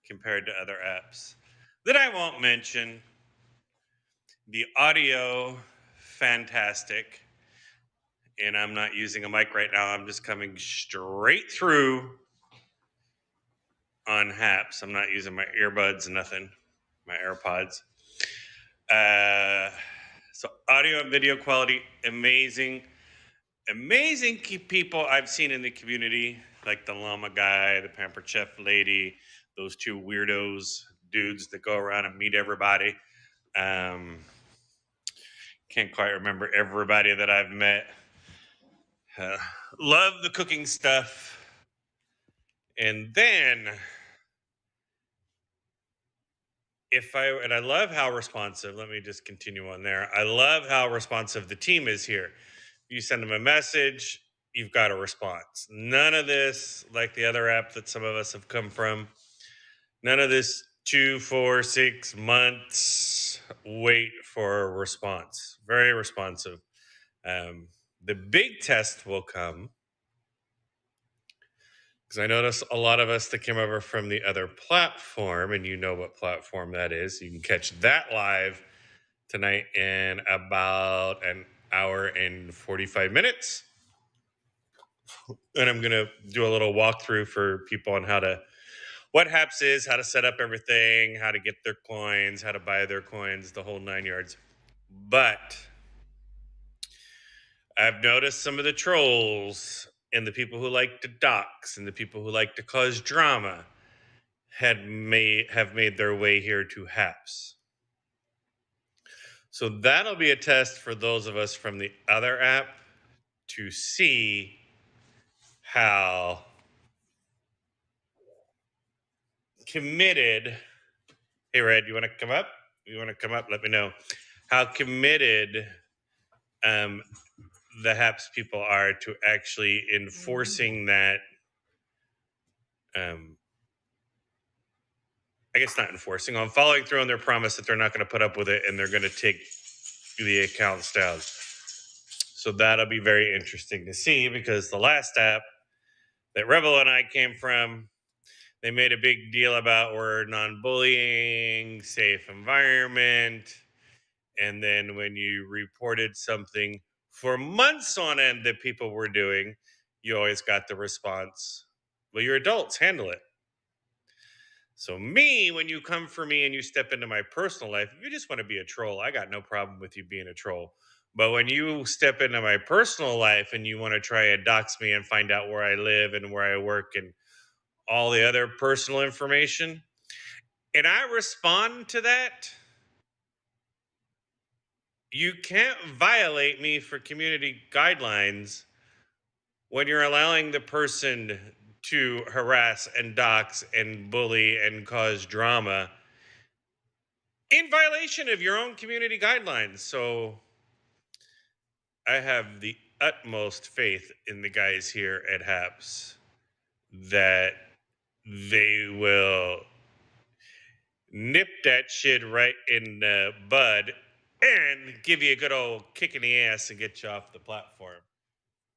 compared to other apps that I won't mention. The audio, fantastic. And I'm not using a mic right now. I'm just coming straight through on Happs. I'm not using my earbuds, nothing, my AirPods. Uh, so audio and video quality, amazing. Amazing people I've seen in the community, like the llama guy, the pampered chef lady, those two weirdos, dudes that go around and meet everybody. Um, can't quite remember everybody that I've met. Uh, love the cooking stuff. And then I love how responsive, let me just continue on there. I love how responsive the team is here. You send them a message, you've got a response. None of this, like the other app that some of us have come from, none of this 2, 4, 6 months wait for a response. Very responsive. The big test will come because I notice a lot of us that came over from the other platform, and you know what platform that is. You can catch that live tonight in about an hour and 45 minutes. And I'm going to do a little walkthrough for people on what Happs is, how to set up everything, how to get their coins, how to buy their coins, the whole 9 yards. But I've noticed some of the trolls and the people who like to dox and the people who like to cause drama have made their way here to Happs. So that'll be a test for those of us from the other app to see how committed. Hey, Red, you want to come up? You want to come up? Let me know how committed the Happs people are to actually enforcing that. I guess not enforcing, on following through on their promise that they're not going to put up with it and they're going to take the accounts down. So that'll be very interesting to see, because the last app that Rebel and I came from, they made a big deal about we're non-bullying, safe environment. And then when you reported something for months on end that people were doing, you always got the response, well, you're adults, handle it. So when you come for me and you step into my personal life, if you just want to be a troll, I got no problem with you being a troll. But when you step into my personal life and you want to try and dox me and find out where I live and where I work and all the other personal information, and I respond to that, you can't violate me for community guidelines when you're allowing the person to harass and dox and bully and cause drama in violation of your own community guidelines. So I have the utmost faith in the guys here at Happs that they will nip that shit right in the bud and give you a good old kick in the ass and get you off the platform.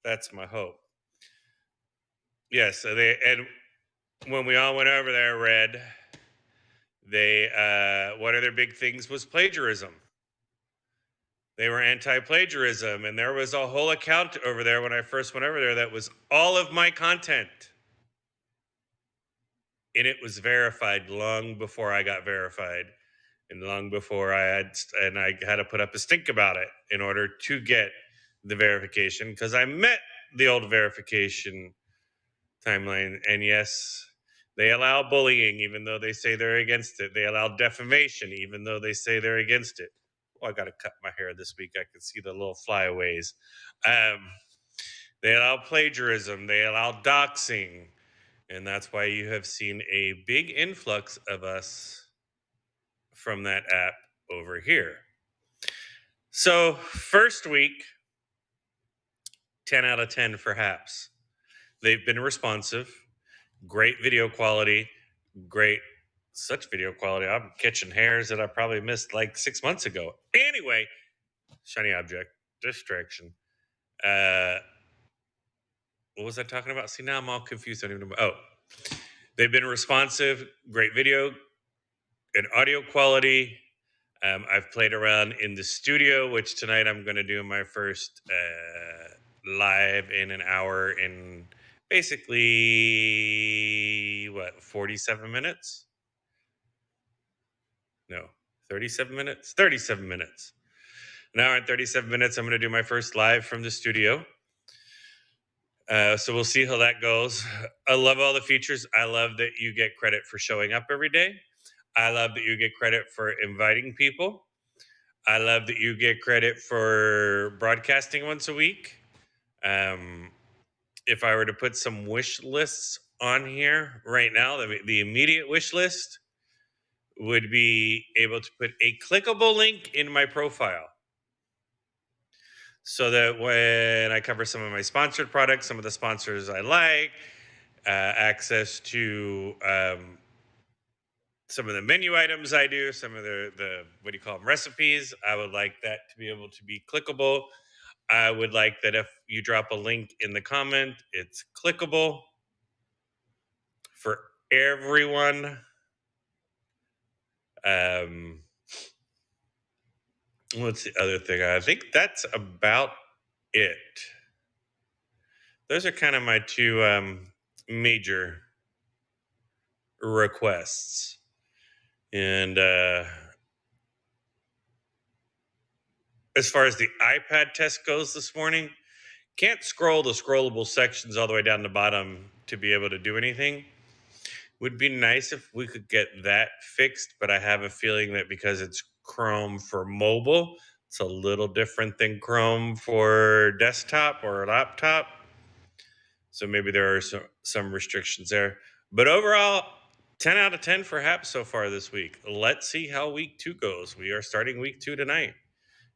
That's my hope. Yes, and when we all went over there, Red, one of their big things was plagiarism. They were anti-plagiarism, and there was a whole account over there when I first went over there that was all of my content. And it was verified long before I got verified, and long before I had to put up a stink about it in order to get the verification, because I met the old verification timeline. And yes, they allow bullying even though they say they're against it. They allow defamation even though they say they're against it. Oh, I got to cut my hair this week. I can see the little flyaways. They allow plagiarism. They allow doxing. And that's why you have seen a big influx of us from that app over here. So first week, 10 out of 10 for Happs. They've been responsive, great video quality, such video quality. I'm catching hairs that I probably missed like 6 months ago. Anyway, shiny object, distraction. What was I talking about? See, now I'm all confused. I don't even know. Oh, They've been responsive, great video and audio quality. I've played around in the studio, which tonight I'm going to do my first live in an hour in basically, what, 47 minutes? No, 37 minutes? 37 minutes. An hour and 37 minutes. I'm going to do my first live from the studio. So we'll see how that goes. I love all the features. I love that you get credit for showing up every day. I love that you get credit for inviting people. I love that you get credit for broadcasting once a week. Um, if I were to put some wish lists on here right now, the immediate wish list would be able to put a clickable link in my profile so that when I cover some of my sponsored products, some of the sponsors I like, access to some of the menu items I do, some of the what do you call them, recipes, I would like that to be able to be clickable. I would like that if you drop a link in the comment, it's clickable for everyone. Um, what's the other thing? I think that's about it. Those are kind of my two major requests. And as far as the iPad test goes this morning, can't scroll the scrollable sections all the way down the bottom to be able to do anything. Would be nice if we could get that fixed, but I have a feeling that because it's Chrome for mobile, it's a little different than Chrome for desktop or laptop. So maybe there are some restrictions there. But overall, 10 out of 10 for Happs so far this week. Let's see how week 2 goes. We are starting week 2 tonight.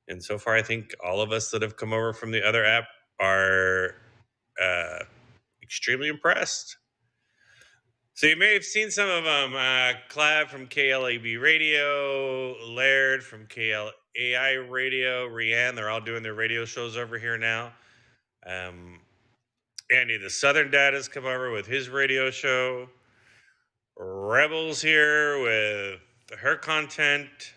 And so far, I think all of us that have come over from the other app are extremely impressed. So you may have seen some of them. Clav from KLAB Radio, Laird from KLAI Radio, Rianne, they're all doing their radio shows over here now. Andy the Southern Dad has come over with his radio show. Rebels here with her content.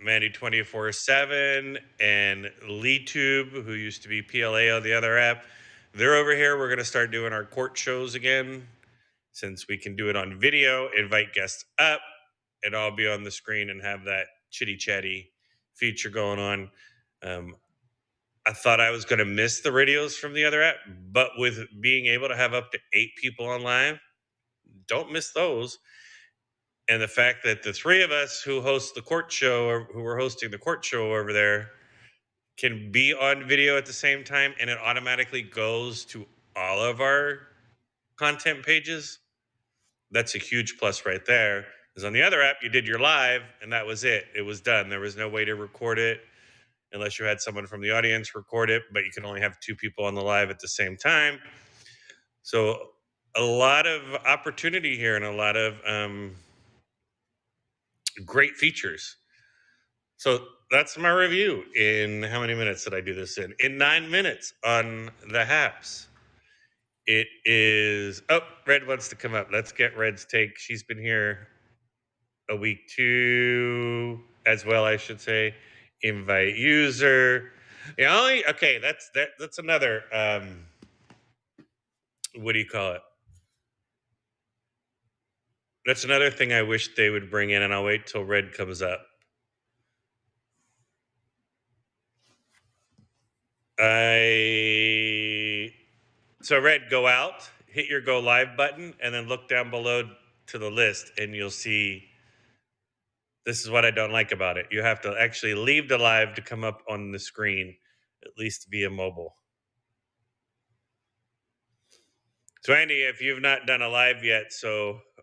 Mandy 24/7 and LeeTube, who used to be PLA on the other app, they're over here. We're going to start doing our court shows again, since we can do it on video, invite guests up, and I'll be on the screen and have that chitty chatty feature going on. I thought I was going to miss the radios from the other app, but with being able to have up to 8 people on live, don't miss those. And the fact that the 3 of us who host the court show, or who were hosting the court show over there, can be on video at the same time, and it automatically goes to all of our content pages. That's a huge plus right there. Because on the other app, you did your live, and that was it. It was done. There was no way to record it unless you had someone from the audience record it, but you can only have 2 people on the live at the same time. So a lot of opportunity here and a lot of great features. So that's my review. In how many minutes did I do this in? In 9 minutes on the Happs. It is, oh, Red wants to come up. Let's get Red's take. She's been here a week too, as well, I should say. Invite user. Okay, that's another, what do you call it? That's another thing I wish they would bring in, and I'll wait till Red comes up. So Red, go out, hit your go live button, and then look down below to the list, and you'll see. This is what I don't like about it. You have to actually leave the live to come up on the screen, at least via mobile. So Andy, if you've not done a live yet,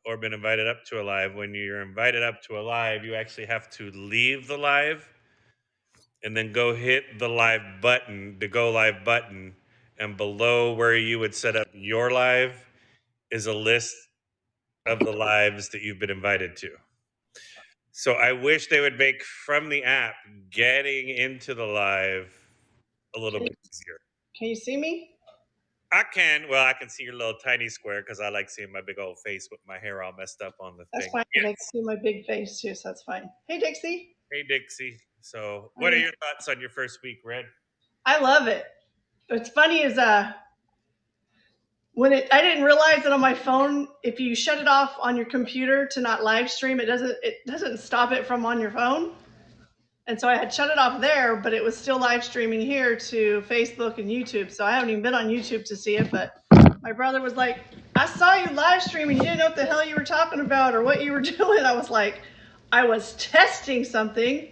or been invited up to a live, when you're invited up to a live, you actually have to leave the live and then go hit the live button, the go live button, and below where you would set up your live is a list of the lives that you've been invited to. So I wish they would make from the app getting into the live a little bit easier. Can you see me? I can. Well, I can see your little tiny square because I like seeing my big old face with my hair all messed up on the That's thing. fine because I can Yes. see my big face too, so that's fine. Hey, Dixie. Hey, Dixie. So, what are Hi. your thoughts on your first week, Red? I love it. What's funny is when I didn't realize that on my phone, if you shut it off on your computer to not live stream, it doesn't stop it from on your phone. And so I had shut it off there, but it was still live streaming here to Facebook and YouTube. So I haven't even been on YouTube to see it, but my brother was like, I saw you live streaming. You didn't know what the hell you were talking about or what you were doing. I was like, I was testing something,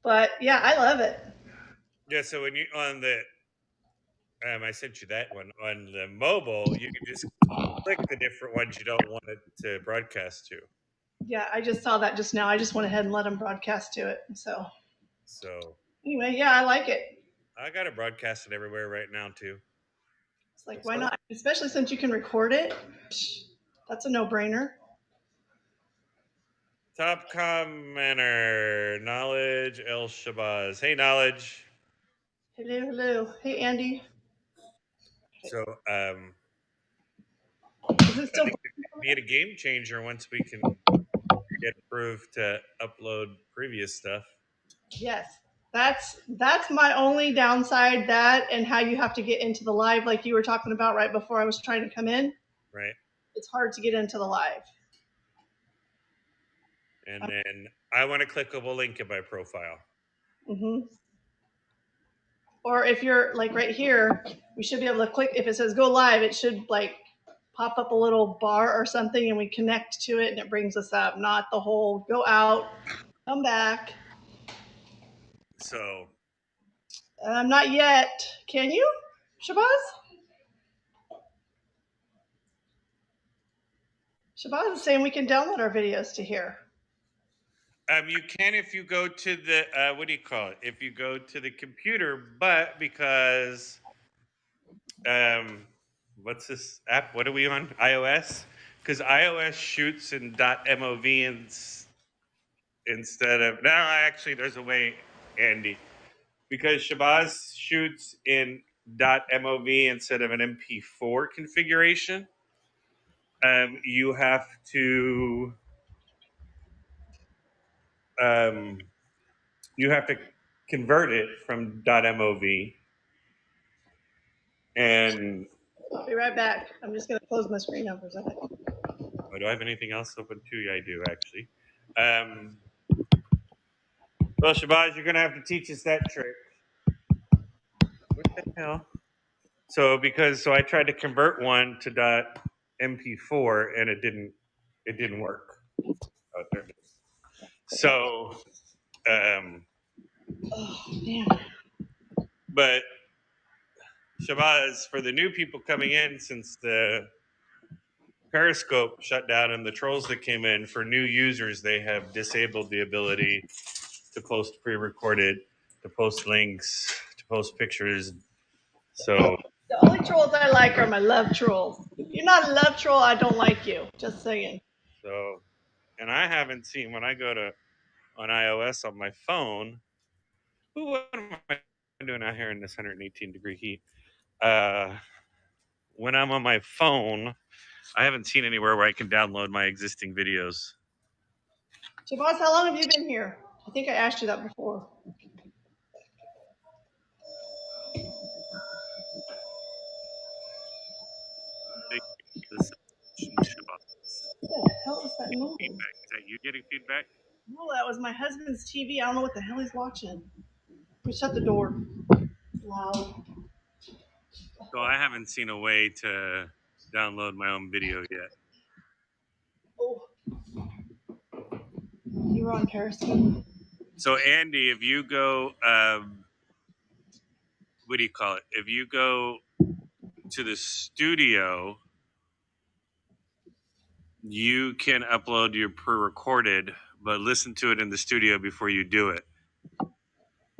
but yeah, I love it. Yeah. So when you on the, I sent you that one on the mobile. You can just click the different ones you don't want it to broadcast to. Yeah, I just saw that just now. I just went ahead and let him broadcast to it. So So anyway, yeah, I like it. I got it broadcasted everywhere right now too. It's like, why So not? Especially since you can record it. That's a no-brainer. top commenter, Knowledge El Shabazz. Hey, Knowledge. Hello, hello. Hey, Andy. So Is it I still? think we need a game changer once we can get approved to upload previous stuff, Yes. That's my only downside. That and how you have to get into the live, like you were talking about right before I was trying to come in. right? It's hard to get into the live. And then I want a clickable link in my profile. Mm-hmm. Or if you're like right here, we should be able to click. If it says go live, it should like pop up a little bar or something, and we connect to it, and it brings us up. Not the whole go out, come back. So Not yet. Can you, Shabazz? Shabazz is saying we can download our videos to here. you can if you go to the what do you call it? If you go to the computer, but because what's this app? What are we on? iOS? Because iOS shoots in .mov instead of no. Actually, there's a way, Andy. Because Shabazz shoots in .mov instead of an MP4 configuration. You have to um, you have to convert it from .mov and I'll be right back. I'm just gonna close my screen up for a second. oh, do I have anything else open too? Yeah, I do actually. Um, well, Shabazz, you're gonna have to teach us that trick. What the hell? So I tried to convert one to .mp4 and it didn't work. Oh, there it is. So Oh man. but Shabazz, for the new people coming in, since the Periscope shut down and the trolls that came in, for new users, they have disabled the ability to post pre-recorded, to post links, to post pictures. So, The only trolls I like are my love trolls. If you're not a love troll, I don't like you. Just saying. so, and I haven't seen when I go to on iOS on my phone. Ooh, what am I doing out here in this 118-degree heat? Uh, when I'm on my phone, I haven't seen anywhere where I can download my existing videos. Shabazz, how long have you been here? I think I asked you that before. Thank you for the subscription, Shabazz. What the hell is that noise? Feedback. Is that you getting feedback? No, that was my husband's TV. I don't know what the hell he's watching. We shut the door. It's loud. So I haven't seen a way to download my own video yet. Oh, you were on Periscope. So Andy, if you go, what do you call it? If you go to the studio, you can upload your pre-recorded, but listen to it in the studio before you do it,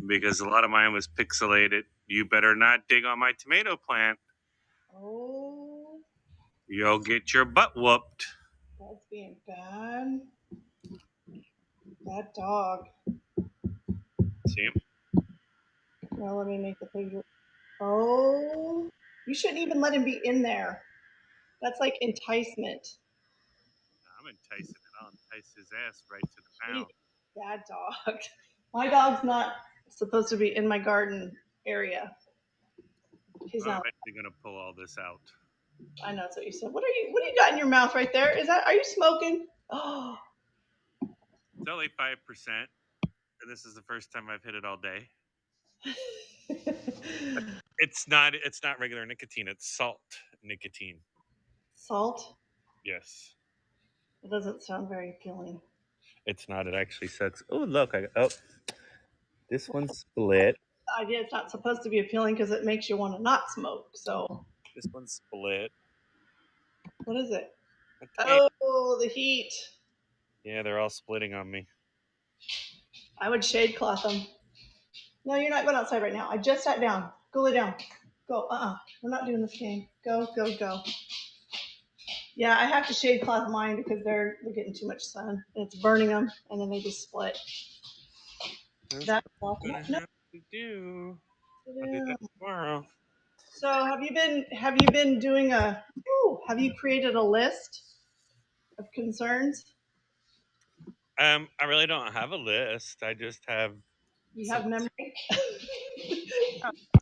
because a lot of mine was pixelated. You better not dig on my tomato plant. Oh, You'll get your butt whooped. that's being bad. That dog. See him? Well, let me make the picture. Oh. You shouldn't even let him be in there. That's like enticement. I'm enticing it. I'll entice his ass right to the Jeez, pound. bad dog. My dog's not supposed to be in my garden area. He's I'm not. actually gonna pull all this out. I know that's what you said. What do you got in your mouth right there? Are you smoking? Oh, It's only 5%, and this is the first time I've hit it all day. It's not. It's not regular nicotine. It's salt nicotine. salt. Yes. It doesn't sound very appealing. It's not. It actually says. Oh look! This one's split. The idea it's not supposed to be appealing because it makes you want to not smoke. So This one's split. what is it? Okay. Oh, the heat. Yeah, they're all splitting on me. I would shade cloth them. No, you're not going outside right now. I just sat down. Go lay down. Go. We're not doing this game. Go, go, go. Yeah, I have to shade cloth mine because they're getting too much sun. And it's burning them, and then they just split. That's That what I'm gonna no. have to do. I'll do that tomorrow. So have you been doing a? Ooh, have you created a list of concerns? I really don't have a list. I just have You some have memory.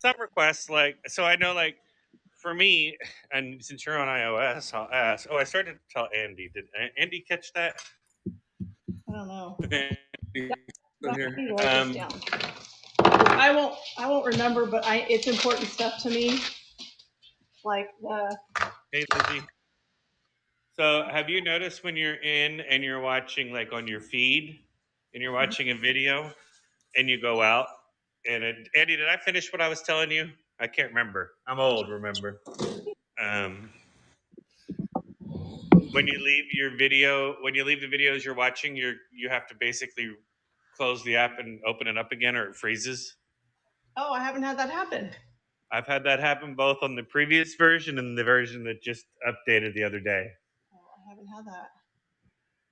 some requests. Like, so I know, like, for me, and since you're on iOS, I'll ask. Oh, I started to tell Andy. Did Andy catch that? I don't know. Andy I on here. need to write this down. I won't remember, but it's important stuff to me. Like the Hey, Lizzie. So, have you noticed when you're in and you're watching, like, on your feed, and you're watching a video, and you go out, and Andy, did I finish what I was telling you? I can't remember. I'm old. Remember. Um, when you leave your video, when you leave the videos you're watching, you have to basically close the app and open it up again, or it freezes. oh, I haven't had that happen. I've had that happen both on the previous version and the version that just updated the other day. Oh, I haven't had that.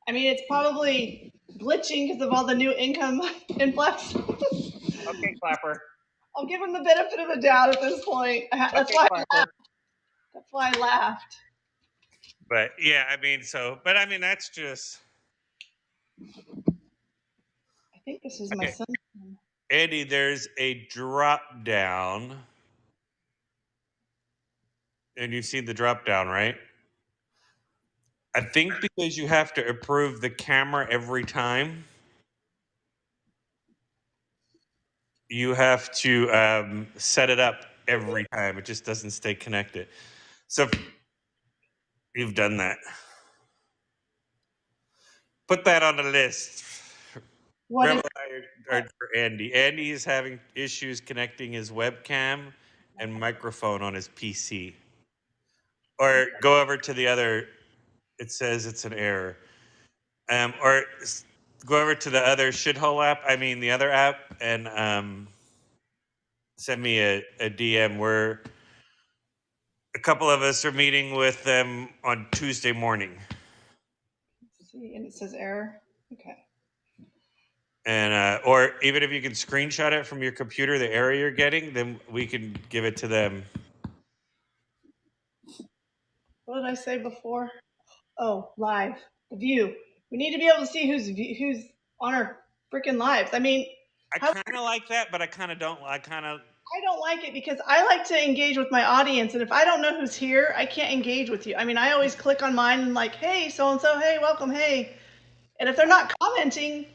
I mean, it's probably glitching because of all the new income influx. Okay, clapper. I'll give him the benefit of the doubt at this point. That's Okay, why I laughed. clapper. That's why I laughed. But yeah, I mean, but I mean, that's just I think this is my okay. son. Andy, there's a drop down, and you've seen the drop down, right? I think because you have to approve the camera every time, you have to set it up every time. It just doesn't stay connected. So you've done that. Put that on the list. What is? Rebel for Andy. Andy is having issues connecting his webcam and microphone on his PC. Or go over to the other. It says it's an error. Or go over to the other shithole app. I mean, the other app, and send me a DM. Where a couple of us are meeting with them on Tuesday morning. See, and it says error. Okay. And or even if you can screenshot it from your computer, the error you're getting, then we can give it to them. What did I say before? Oh, live. The view. We need to be able to see who's on our freaking lives. I mean, I how kind of like that, but I kind of don't. I kind of I don't like it because I like to engage with my audience, and if I don't know who's here, I can't engage with you. I mean, I always click on mine and like, hey, so and so, hey, welcome, hey. And if they're not commenting,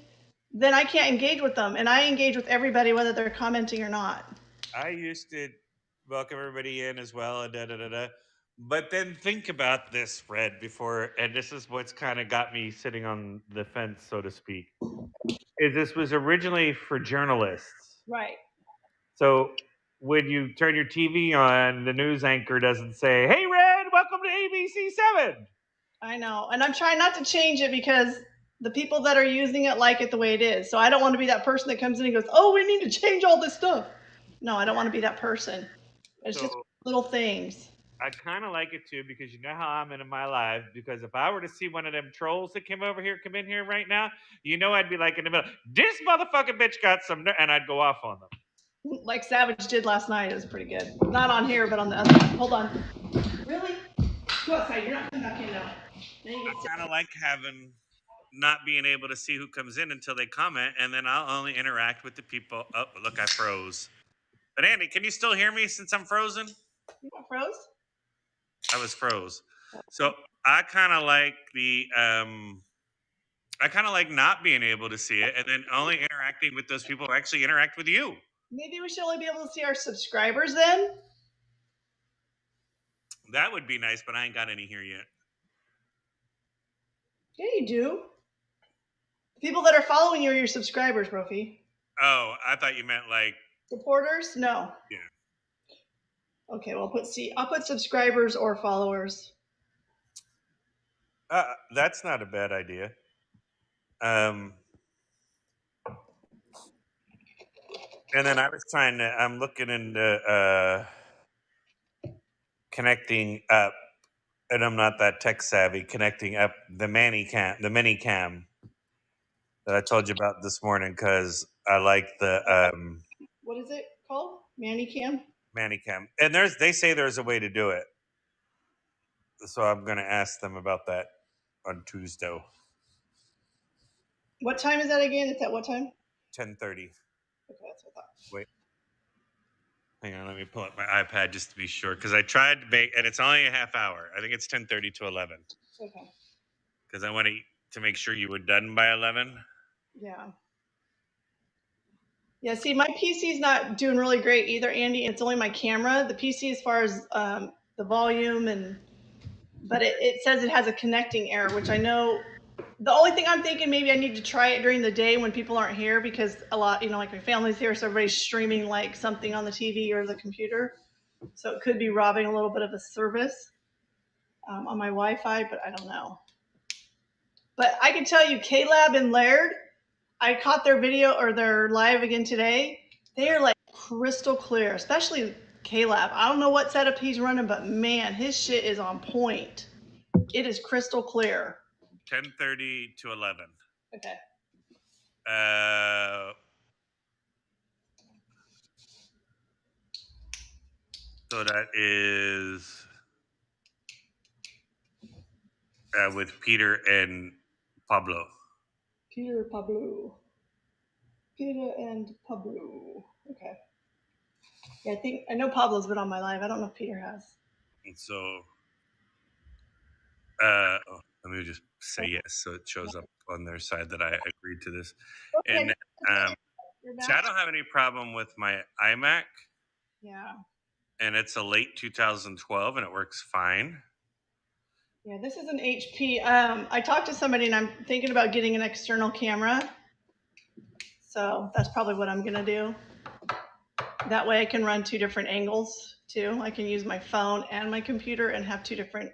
then I can't engage with them, and I engage with everybody whether they're commenting or not. I used to welcome everybody in as well, and da da da da. But then think about this, Fred, before, and this is what's kind of got me sitting on the fence, so to speak. Is this was originally for journalists. Right. So when you turn your TV on, the news anchor doesn't say, "Hey, Red, welcome to ABC 7." I know, and I'm trying not to change it because the people that are using it like it the way it is. So I don't want to be that person that comes in and goes, "Oh, we need to change all this stuff." No, I don't want to be that person. It's just So little things. I kind of like it too because you know how I'm in my life. Because if I were to see one of them trolls that come in here right now, you know I'd be like in the middle. This motherfucking bitch got some, and I'd go off on them. Like Savage did last night. It was pretty good. Not on here, but on the other one. Hold on. Really? Go outside. You're not coming back in now. Now you I get sick. kind of like having not being able to see who comes in until they comment, and then I'll only interact with the people. Oh, look, I froze. But Andy, can you still hear me since I'm frozen? You got froze? I was froze. So I kind of like I kind of like not being able to see it and then only interacting with those people who actually interact with you. Maybe we should only be able to see our subscribers then? That would be nice, but I ain't got any here yet. Yeah, you do. The people that are following you are your subscribers, Brophy. Oh, I thought you meant like, Supporters? No. yeah. Okay, well I'll put subscribers or followers. That's not a bad idea. Um, and then I was I'm looking into connecting up, and I'm not that tech savvy, connecting up the mini cam that I told you about this morning because I like the What is it called? Manicam? Manicam. And they say there's a way to do it. So I'm going to ask them about that on Tuesday, What time is that again? It's at what time? 10:30. Okay, that's what I thought. Wait, hang on, let me pull up my iPad just to be sure because I tried to make, and it's only a half hour. I think it's 10:30 to 11 Okay. because I want to make sure you were done by 11. Yeah. Yeah, see, my PC's not doing really great either, Andy. It's only my camera. The PC, as far as the volume but it says it has a connecting error, which I know. The only thing I'm thinking, maybe I need to try it during the day when people aren't here because a lot, like my family's here, so everybody's streaming like something on the TV or the computer. So it could be robbing a little bit of a service on my Wi-Fi, but I don't know. But I can tell you, K-Lab and Laird, I caught their video or their live again today. They are like crystal clear, especially K-Lab. I don't know what setup he's running, but man, his shit is on point. It is crystal clear. 10:30 to 11. Okay. So that is with Peter and Pablo. Peter Pablo. Peter and Pablo. Okay. Yeah, I know Pablo's been on my live. I don't know if Peter has. And so, let me just say yes, so it shows up on their side that I agreed to this. Okay. And see, I don't have any problem with my iMac, Yeah. and it's a late 2012, and it works fine. Yeah, this is an HP. I talked to somebody and I'm thinking about getting an external camera. So that's probably what I'm going to do. That way I can run two different angles too. I can use my phone and my computer and have two different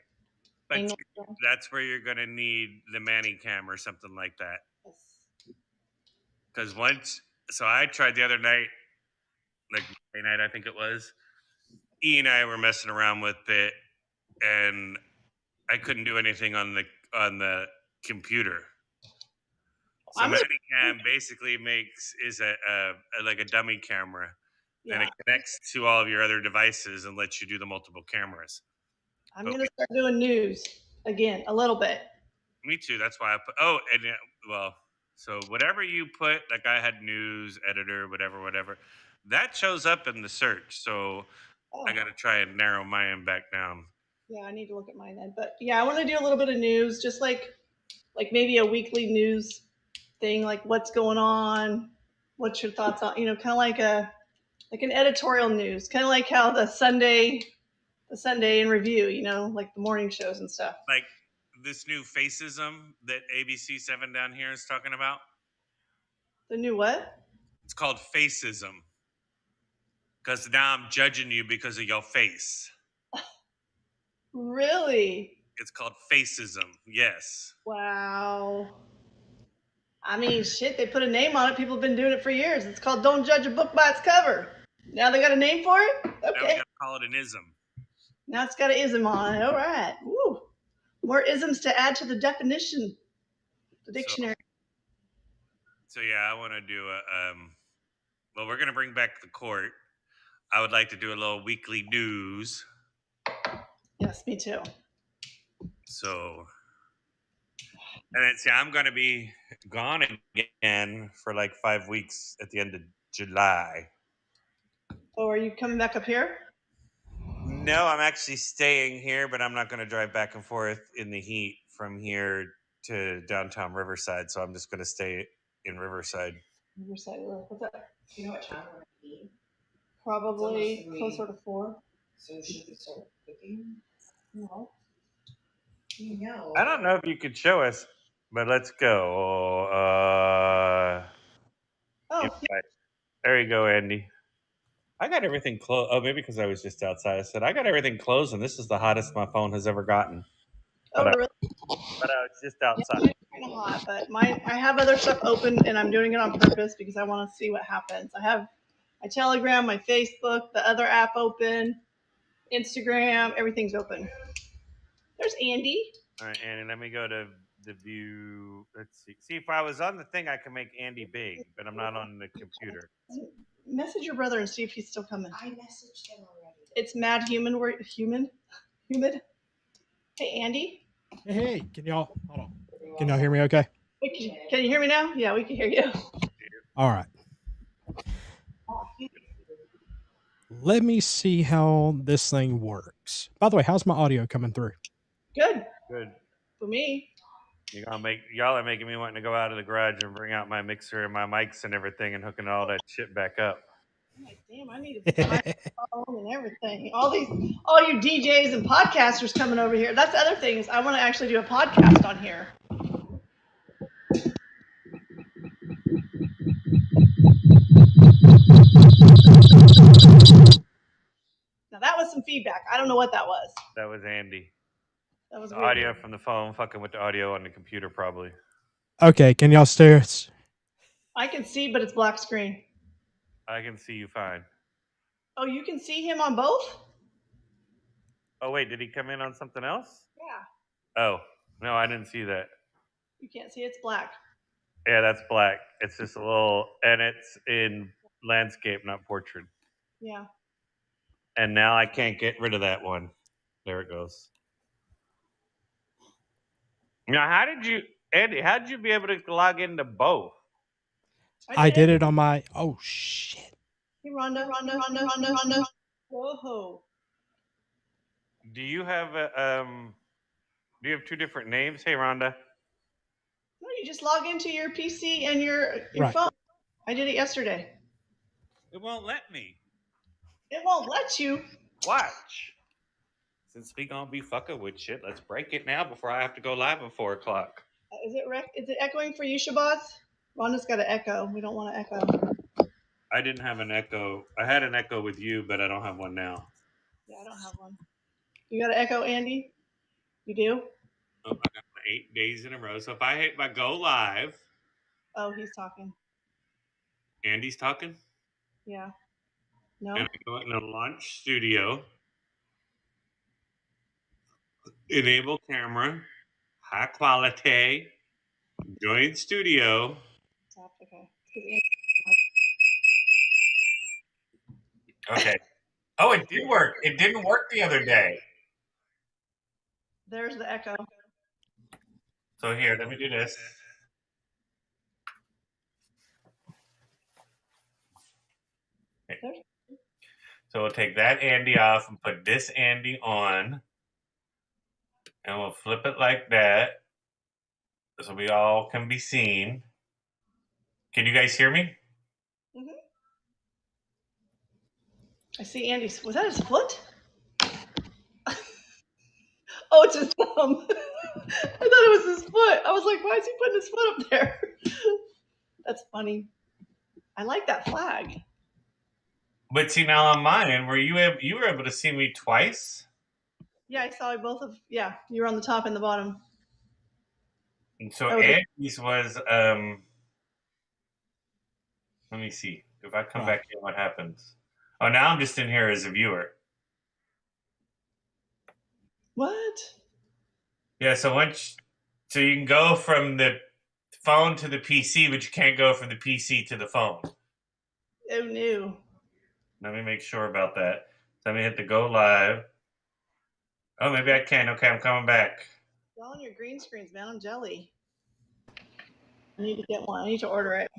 But angles. that's where you're going to need the Manicam or something like that. Because so I tried the other night, like Monday night, I think it was. E and I were messing around with it, and I couldn't do anything on the computer. So Manicam basically is a like a dummy camera, and it connects to all of your other devices and lets you do the multiple cameras. I'm going to start doing news again a little bit. Me too. That's why I put. Oh, and well, so whatever you put, like I had news editor, whatever, that shows up in the search. So I got to try and narrow mine back down. Yeah, I need to look at mine then. But yeah, I want to do a little bit of news, just like maybe a weekly news thing, like what's going on, what's your thoughts on, kind of like an editorial news, kind of like how the Sunday in review, like the morning shows and stuff. Like this new facism that ABC7 down here is talking about. The new what? It's called facism. Because now I'm judging you because of your face. Really? It's called facism. Yes. Wow. I mean, shit, they put a name on it. People have been doing it for years. It's called Don't Judge a Book by Its Cover. Now they got a name for it? Okay. Now we got to call it an ism. Now it's got an ism on it. All right. Woo. More isms to add to the definition, the dictionary. So yeah, I want to do Well, we're gonna bring back the court. I would like to do a little weekly news. Yes, me too. So, and then, see, I'm gonna be gone again for like 5 weeks at the end of July. Oh, are you coming back up here? No, I'm actually staying here, but I'm not going to drive back and forth in the heat from here to downtown Riverside. So I'm just going to stay in Riverside. Riverside. What's that? Do you know what time we're going to be? Probably closer to 4. So should we start cooking? No. I don't know if you could show us, but let's go. Oh, Invite. There you go, Andy. I got everything closed. Oh, maybe because I was just outside. I said, I got everything closed, and this is the hottest my phone has ever gotten. oh, But, really? but I was just outside. Yeah, kind of hot, but I have other stuff open, and I'm doing it on purpose because I want to see what happens. I have my Telegram, my Facebook, the other app open, Instagram, everything's open. There's Andy. All right, Andy, let me go to the view. Let's see. See, if I was on the thing, I can make Andy big, but I'm not on the computer. Message your brother and see if he's still coming. I messaged him already. It's Mad Human. Humid. Hey, Andy. Hey, can y'all hold on? Can y'all hear me okay? Can you hear me now? Yeah, we can hear you. All right. Let me see how this thing works. By the way, how's my audio coming through? Good Good. for me. Y'all are making me want to go out of the garage and bring out my mixer and my mics and everything and hooking all that shit back up. I'm like, damn, I need to buy my phone and everything. All you DJs and podcasters coming over here. That's the other thing is I want to actually do a podcast on here. Now that was some feedback. I don't know what that was. That was Andy. That was The weird. audio from the phone fucking with the audio on the computer, probably. Okay, can y'all stare? I can see, but it's black screen. I can see you fine. Oh, you can see him on both? Oh, wait, did he come in on something else? Yeah. Oh, no, I didn't see that. You can't see it's black. Yeah, that's black. It's just a little, and it's in landscape, not portrait. Yeah. And now I can't get rid of that one. There it goes. Now, Andy, how did you be able to log into both? I did it on my. Oh shit! Hey, Rhonda. Whoa. Do you have do you have two different names? Hey, Rhonda. No, you just log into your PC and your Right. phone. I did it yesterday. It won't let me. It won't let you. Watch. Since we gonna be fucking with shit, let's break it now before I have to go live at 4 o'clock. Is it echoing for you, Shabazz? Rhonda's got an echo. We don't want to echo. I didn't have an echo. I had an echo with you, but I don't have one now. Yeah, I don't have one. You got an echo, Andy? You do? Oh, I got 8 days in a row. So if I hit my go live, Oh, he's talking. Andy's talking. Yeah. No? And I go in the launch studio, enable camera, high quality, join studio. Stop. Okay. Okay. Oh, it did work. It didn't work the other day. There's the echo. So here, let me do this. So we'll take that Andy off and put this Andy on. And we'll flip it like that. So we all can be seen. Can you guys hear me? Mm-hmm. I see Andy's. Was that his foot? Oh, it's his thumb. I thought it was his foot. I was like, why is he putting his foot up there? That's funny. I like that flag. But see, now on mine, were you were able to see me twice? Yeah, I saw both of. Yeah, you were on the top and the bottom. And so Oh, Andy's was let me see. If I come back in, what happens? Oh, now I'm just in here as a viewer. What? Yeah, so you can go from the phone to the PC, but you can't go from the PC to the phone. Oh no. Let me make sure about that. Let me hit the go live. Oh, maybe I can. Okay, I'm coming back. Go on your green screens, man. I'm jelly. I need to get one. I need to order it.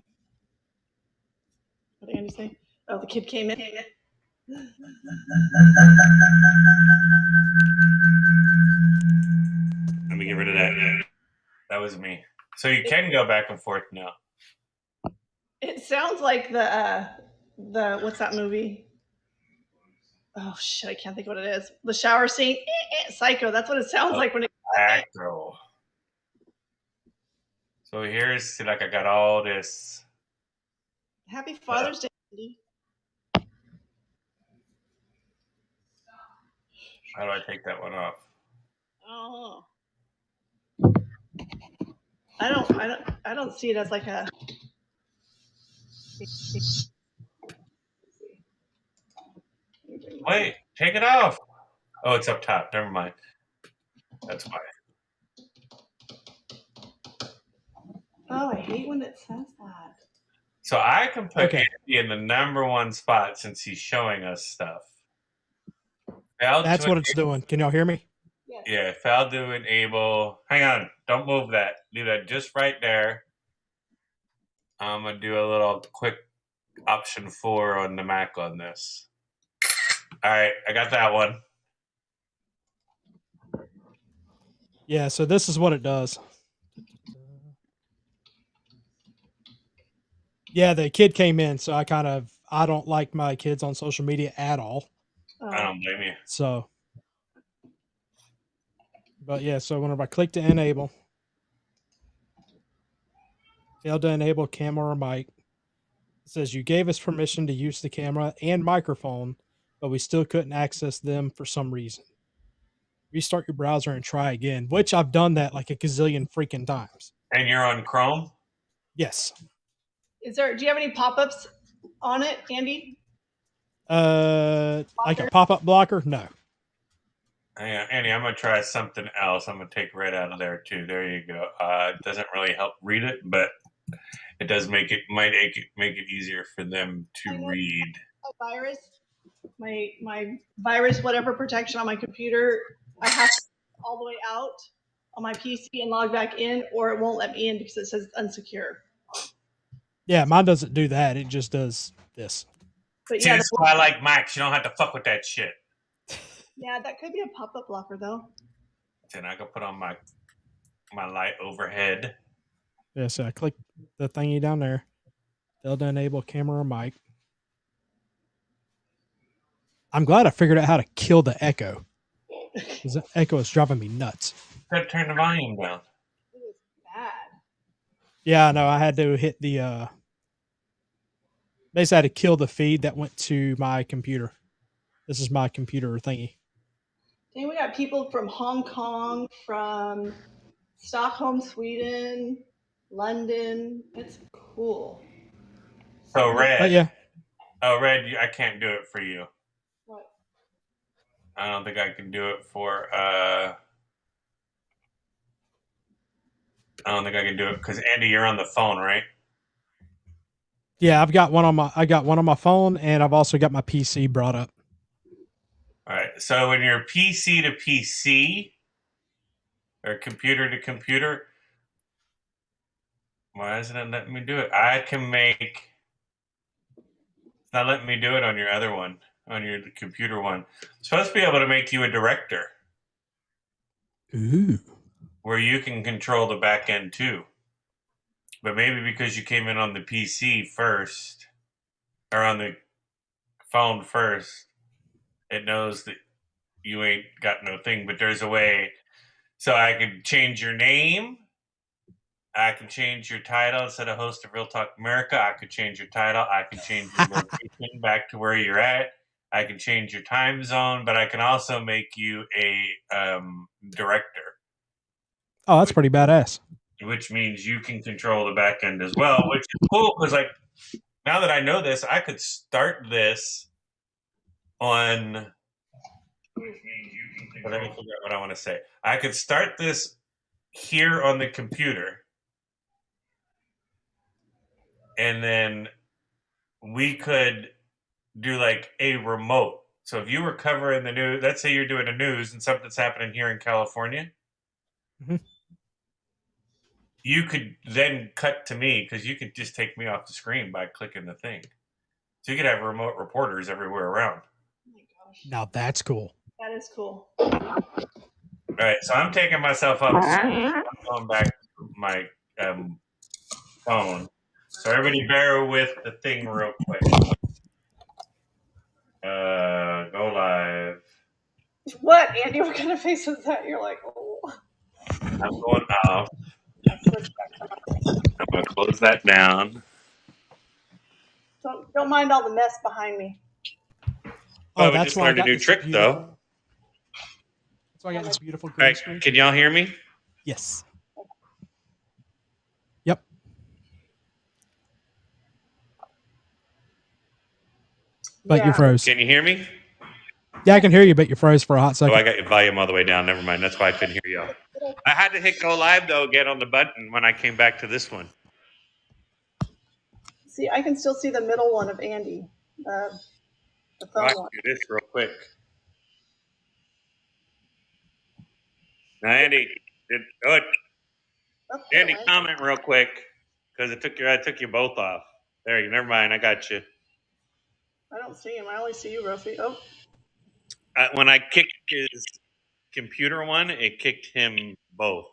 What did Andy say? Oh, the kid came in. Let me get rid of that. That was me. So you can go back and forth now. It sounds like the what's that movie? Oh shit, I can't think what it is. The shower scene, Psycho. That's what it sounds like when it. Acro. So here's like I got all this. Happy Father's Day, Andy. How do I take that one off? Oh. I don't see it as like a. Wait, take it off. Oh, it's up top. Never mind. That's why. Oh, I hate when it says that. So I can put Okay. Andy in the number one spot since he's showing us stuff. Failed That's to what it's doing. Can y'all hear me? Yes. Yeah, failed to enable. Hang on, don't move that. Leave that just right there. I'm gonna do a little quick option 4 on the Mac on this. All right, I got that one. Yeah, so this is what it does. Yeah, the kid came in, so I don't like my kids on social media at all. I don't blame you. So, but yeah, so whenever I click to enable, failed to enable camera or mic, it says you gave us permission to use the camera and microphone, but we still couldn't access them for some reason. Restart your browser and try again, which I've done that like a gazillion freaking times. And you're on Chrome? Yes. Do you have any pop-ups on it, Andy? Like a pop-up blocker? No. Hang on, Andy, I'm gonna try something else. I'm gonna take red out of there too. There you go. It doesn't really help read it, but it does make it easier for them to read. My virus, my virus, whatever protection on my computer, I have to all the way out on my PC and log back in, or it won't let me in because it says unsecure. Yeah, mine doesn't do that. It just does this. But See, yeah, this is why I like Macs. You don't have to fuck with that shit. yeah, that could be a pop-up blocker though. Then I can put on my light overhead. Yeah, so I click the thingy down there. They'll enable camera or mic. I'm glad I figured out how to kill the echo. Because the echo is driving me nuts. Gotta turn the volume down. It was bad. Yeah, I know. I had to hit the basically I had to kill the feed that went to my computer. This is my computer thingy. And we got people from Hong Kong, from Stockholm, Sweden, London. It's cool. So But red. yeah. Oh, red. I can't do it for you. What? I don't think I can do it for. I don't think I can do it because Andy, you're on the phone, right? Yeah, I got one on my phone, and I've also got my PC brought up. All right. So when you're PC to PC or computer to computer, why isn't it letting me do it? I can make. It's not letting me do it on your other one, on your computer one. It's supposed to be able to make you a director. Ooh. Where you can control the back end too. But maybe because you came in on the PC first, or on the phone first, it knows that you ain't got no thing. But there's a way. So I could change your name. I can change your title instead of host of Real Talk America. I could change your title. I can change your location back to where you're at. I can change your time zone, but I can also make you a director. Oh, that's pretty badass. Which means you can control the back end as well, which is cool because, like, now that I know this, I could start this on. But let me figure out what I want to say. I could start this here on the computer, and then we could do like a remote. So if you were covering the news, let's say you're doing the news and something's happening here in California, Mhm. you could then cut to me because you could just take me off the screen by clicking the thing. So you could have remote reporters everywhere around. Oh my gosh. Now that's cool. That is cool. All right, so I'm taking myself off the screen. I'm going back to my phone. So everybody bear with the thing real quick. Go live. What, Andy? What kind of face was that? You're like, oh. I'm going off. I'm going to close that down. Don't mind all the mess behind me. Well, we just learned a new trick, though. That's why I got this beautiful All green right, screen. can y'all hear me? Yes. Yep. But you froze. Can you hear me? Yeah, I can hear you, but you froze for a hot Oh, second. I got your volume all the way down. Never mind. That's why I couldn't hear y'all. I had to hit go live, though, again on the button when I came back to this one. See, I can still see the middle one of Andy. The phone I one. can do this real quick. Now, Andy, Andy, comment real quick because I took you both off. There you. Never mind. I got you. I don't see him. I only see you, Rosie. Oh, When I kicked his computer one, it kicked him both.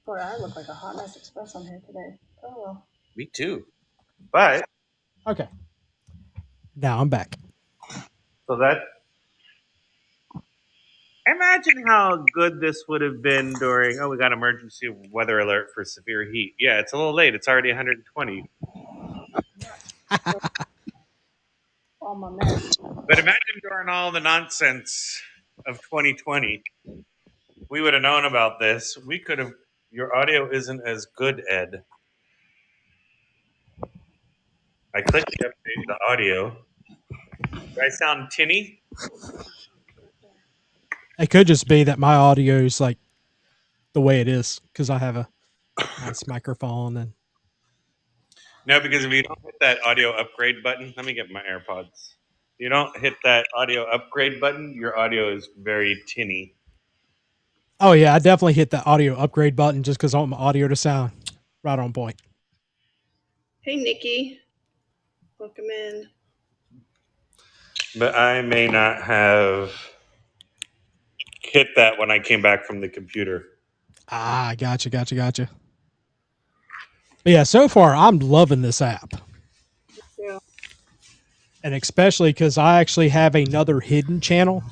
boy, I look like a hot mess express on here today. Oh well. Me too. But Okay. Now I'm back. so that. Imagine how good this would have been during. Oh, we got emergency weather alert for severe heat. Yeah, it's a little late. It's already 120. All my mess. But imagine during all the nonsense of 2020, we would have known about this. We could have. Your audio isn't as good, Ed. I clicked to update the audio. Do I sound tinny? It could just be that my audio is like the way it is because I have a nice microphone and No, because if you don't hit that audio upgrade button, let me get my AirPods. If you don't hit that audio upgrade button, your audio is very tinny. oh yeah, I definitely hit the audio upgrade button just because I want my audio to sound right on point. Hey, Nikki. Welcome in. But I may not have hit that when I came back from the computer. Ah, gotcha. But yeah, so far I'm loving this app. Yeah. And especially because I actually have another hidden channel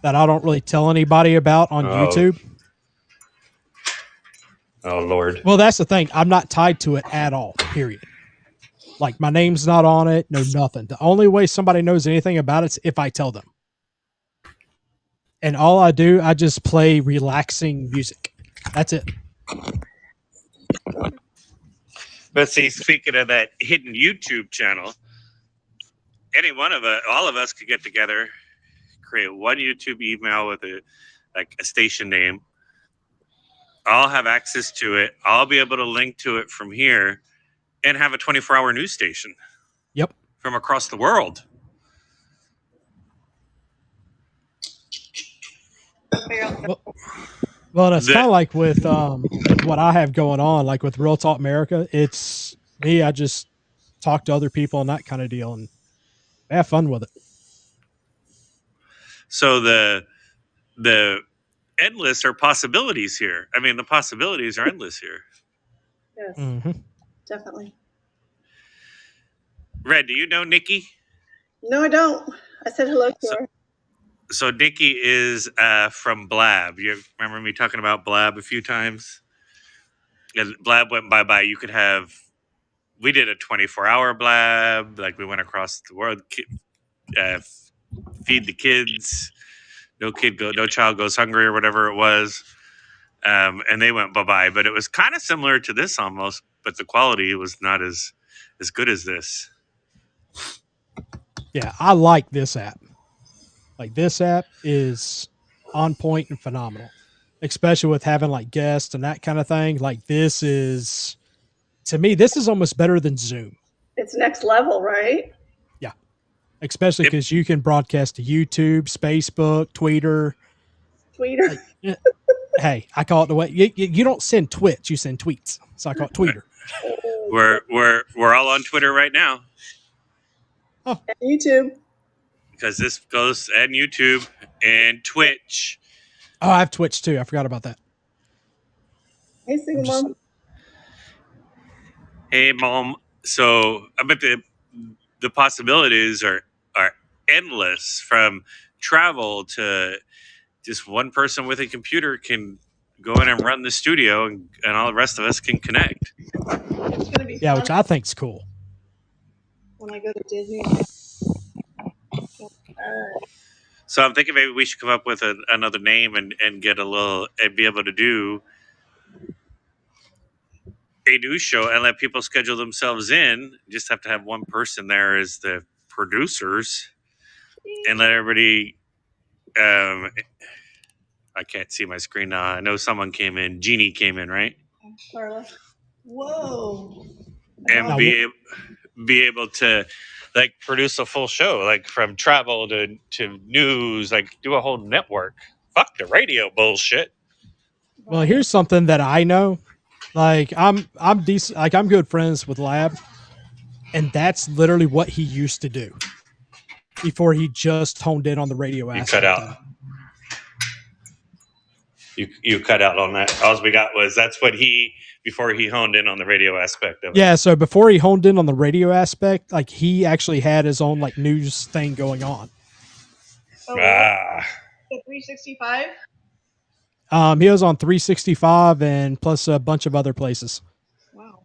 that I don't really tell anybody about on YouTube. Oh, Lord. Well, that's the thing. I'm not tied to it at all, period. Like, my name's not on it, no nothing. The only way somebody knows anything about it's if I tell them. And all I do, I just play relaxing music. That's it. But see, speaking of that hidden YouTube channel, any one of us, all of us could get together, create one YouTube email with a station name. I'll have access to it. I'll be able to link to it from here and have a 24-hour news station. Yep. From across the world. Well, it's kind of like with what I have going on, like with Real Talk America. It's me. I just talk to other people and that kind of deal, and have fun with it. So the endless are possibilities here. I mean, the possibilities are endless here. Yes, definitely. Red, do you know Nikki? No, I don't. I said hello to her. So Nikki is from Blab. You remember me talking about Blab a few times? And Blab went bye-bye. You could have... We did a 24-hour Blab. Like, we went across the world. Feed the kids. No child goes hungry or whatever it was. And they went bye-bye. But it was kind of similar to this almost. But the quality was not as good as this. Yeah, I like this app. Like, this app is on point and phenomenal, especially with having like guests and that kind of thing. Like, this is to me, this is almost better than Zoom. It's next level, right? Especially Yep. because you can broadcast to YouTube, Facebook, Twitter. Tweeter. Like, hey, I call it the way you don't send twits, you send tweets. So I call it Tweeter. We're all on Twitter right now And YouTube. because this goes and YouTube and Twitch. Oh, I have Twitch too. I forgot about that. Hey, single just- mom. Hey, mom. So I bet the possibilities are endless, from travel to just one person with a computer can go in and run the studio, and all the rest of us can connect. It's gonna be Yeah, fun which I think's cool. when I go to Disney. So I'm thinking maybe we should come up with another name and get a little and be able to do a news show and let people schedule themselves in. Just have to have one person there as the producers and let everybody. I can't see my screen now. I know someone came in. Jeannie came in, right? Carla. Whoa. And Now, be able to like produce a full show, like from travel to news, like do a whole network. Fuck the radio bullshit. well, here's something that I know. Like I'm decent. Like I'm good friends with Lab, and that's literally what he used to do before he just honed in on the radio You aspect. cut of out. it. You cut out on that. All we got was that's what he before he honed in on the radio aspect of it. Yeah, so before he honed in on the radio aspect, like he actually had his own like news thing going on. Oh, Ah. the 365. He was on 365 and plus a bunch of other places. Wow.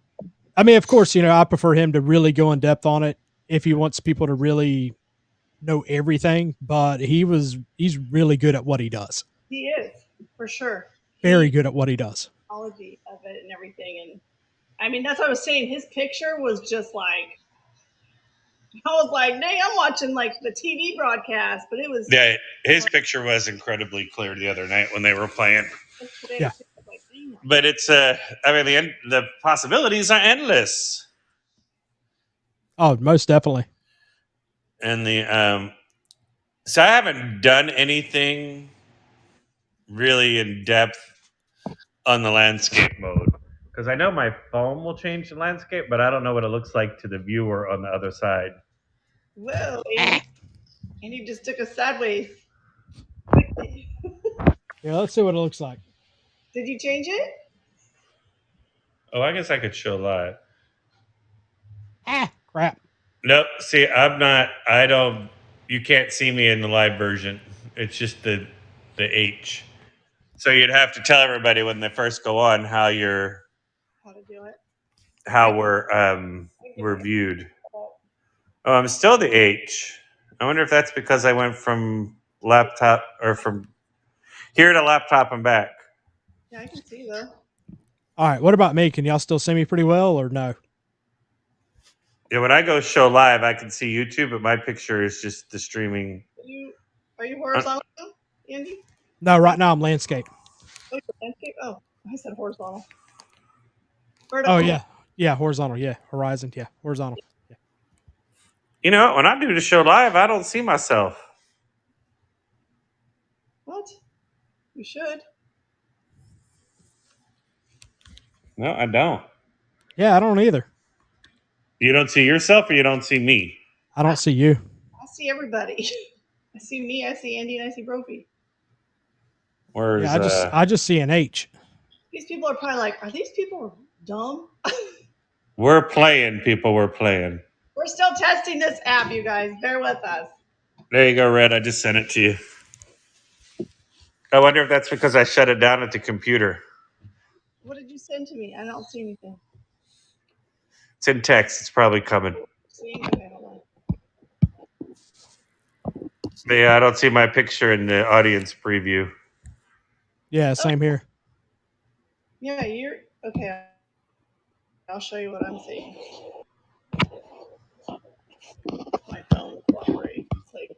I mean, of course, I prefer him to really go in depth on it if he wants people to really know everything, but he's really good at what he does. He is, for sure. Very good at what he does. Technology of it and everything. And I mean, that's what I was saying. His picture was just like, I was like, dang, I'm watching like the TV broadcast, but it was. Yeah, his picture was incredibly clear the other night when they were playing. Today, Yeah. I was like, dang. But it's I mean the possibilities are endless. Oh, most definitely. And the so I haven't done anything really in depth on the landscape mode because I know my phone will change the landscape, but I don't know what it looks like to the viewer on the other side. Whoa, and you just took us sideways. Yeah, let's see what it looks like. Did you change it? Oh, I guess I could show live. Crap. Nope. See, I'm not. I don't. You can't see me in the live version. It's just the H. So you'd have to tell everybody when they first go on how you're How to do it? how we're viewed. Oh, I'm still the H. I wonder if that's because I went from laptop or from here to laptop and back. Yeah, I can see though. All right, what about me? Can y'all still see me pretty well or no? Yeah, when I go show live, I can see YouTube, but my picture is just the streaming. Are you horizontal, Andy? No, right now I'm landscape. Oh, landscape. Oh, I said horizontal. Oh, yeah. Yeah, horizontal. Yeah, horizon. Yeah, horizontal. Yeah. You know, when I do the show live, I don't see myself. What? You should. No, I don't. Yeah, I don't either. You don't see yourself, or you don't see me. I don't see you. I see everybody. I see me. I see Andy, and I see Brophy. Where's Yeah, I just see an H. These people are probably like, are these people dumb? we're playing, people. We're playing. We're still testing this app, you guys. Bear with us. There you go, Red. I just sent it to you. I wonder if that's because I shut it down at the computer. What did you send to me? I don't see anything. It's in text. It's probably coming. See? Okay, hold on. But yeah, I don't see my picture in the audience preview. Yeah, same here. Yeah, you're okay. I'll show you what I'm seeing. My phone will cooperate. It's like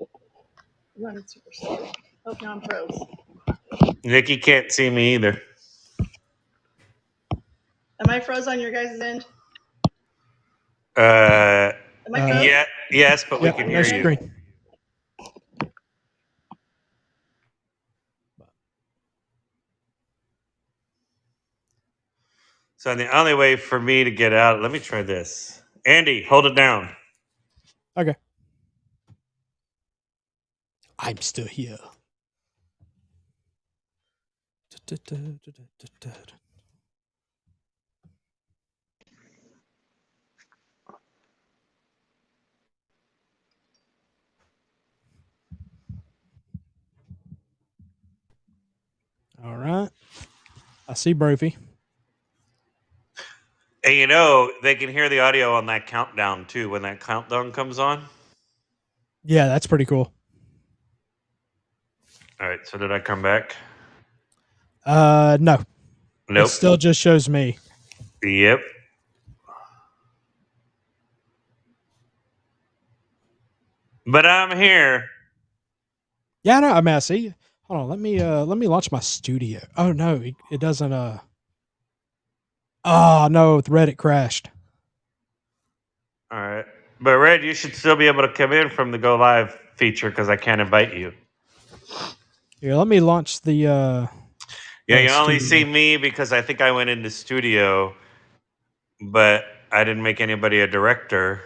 running super slow. Oh, now I'm froze. Nikki can't see me either. Am I froze on your guys' end? Am I good? Yeah, yes, but we Yep, can no hear you. screen. So the only way for me to get out, let me try this. Andy, hold it down. Okay. I'm still here. All right. I see Brophy. And you know, they can hear the audio on that countdown too when that countdown comes on. Yeah, that's pretty cool. All right, so did I come back? No. Nope. It still just shows me. Yep. But I'm here. Yeah, no, I mean I see. Hold on, let me launch my studio. Oh no, it doesn't oh no, the Reddit crashed. All right. But Red, you should still be able to come in from the Go Live feature because I can't invite you. Here, let me launch the Yeah, you only studio. see me because I think I went into studio, but I didn't make anybody a director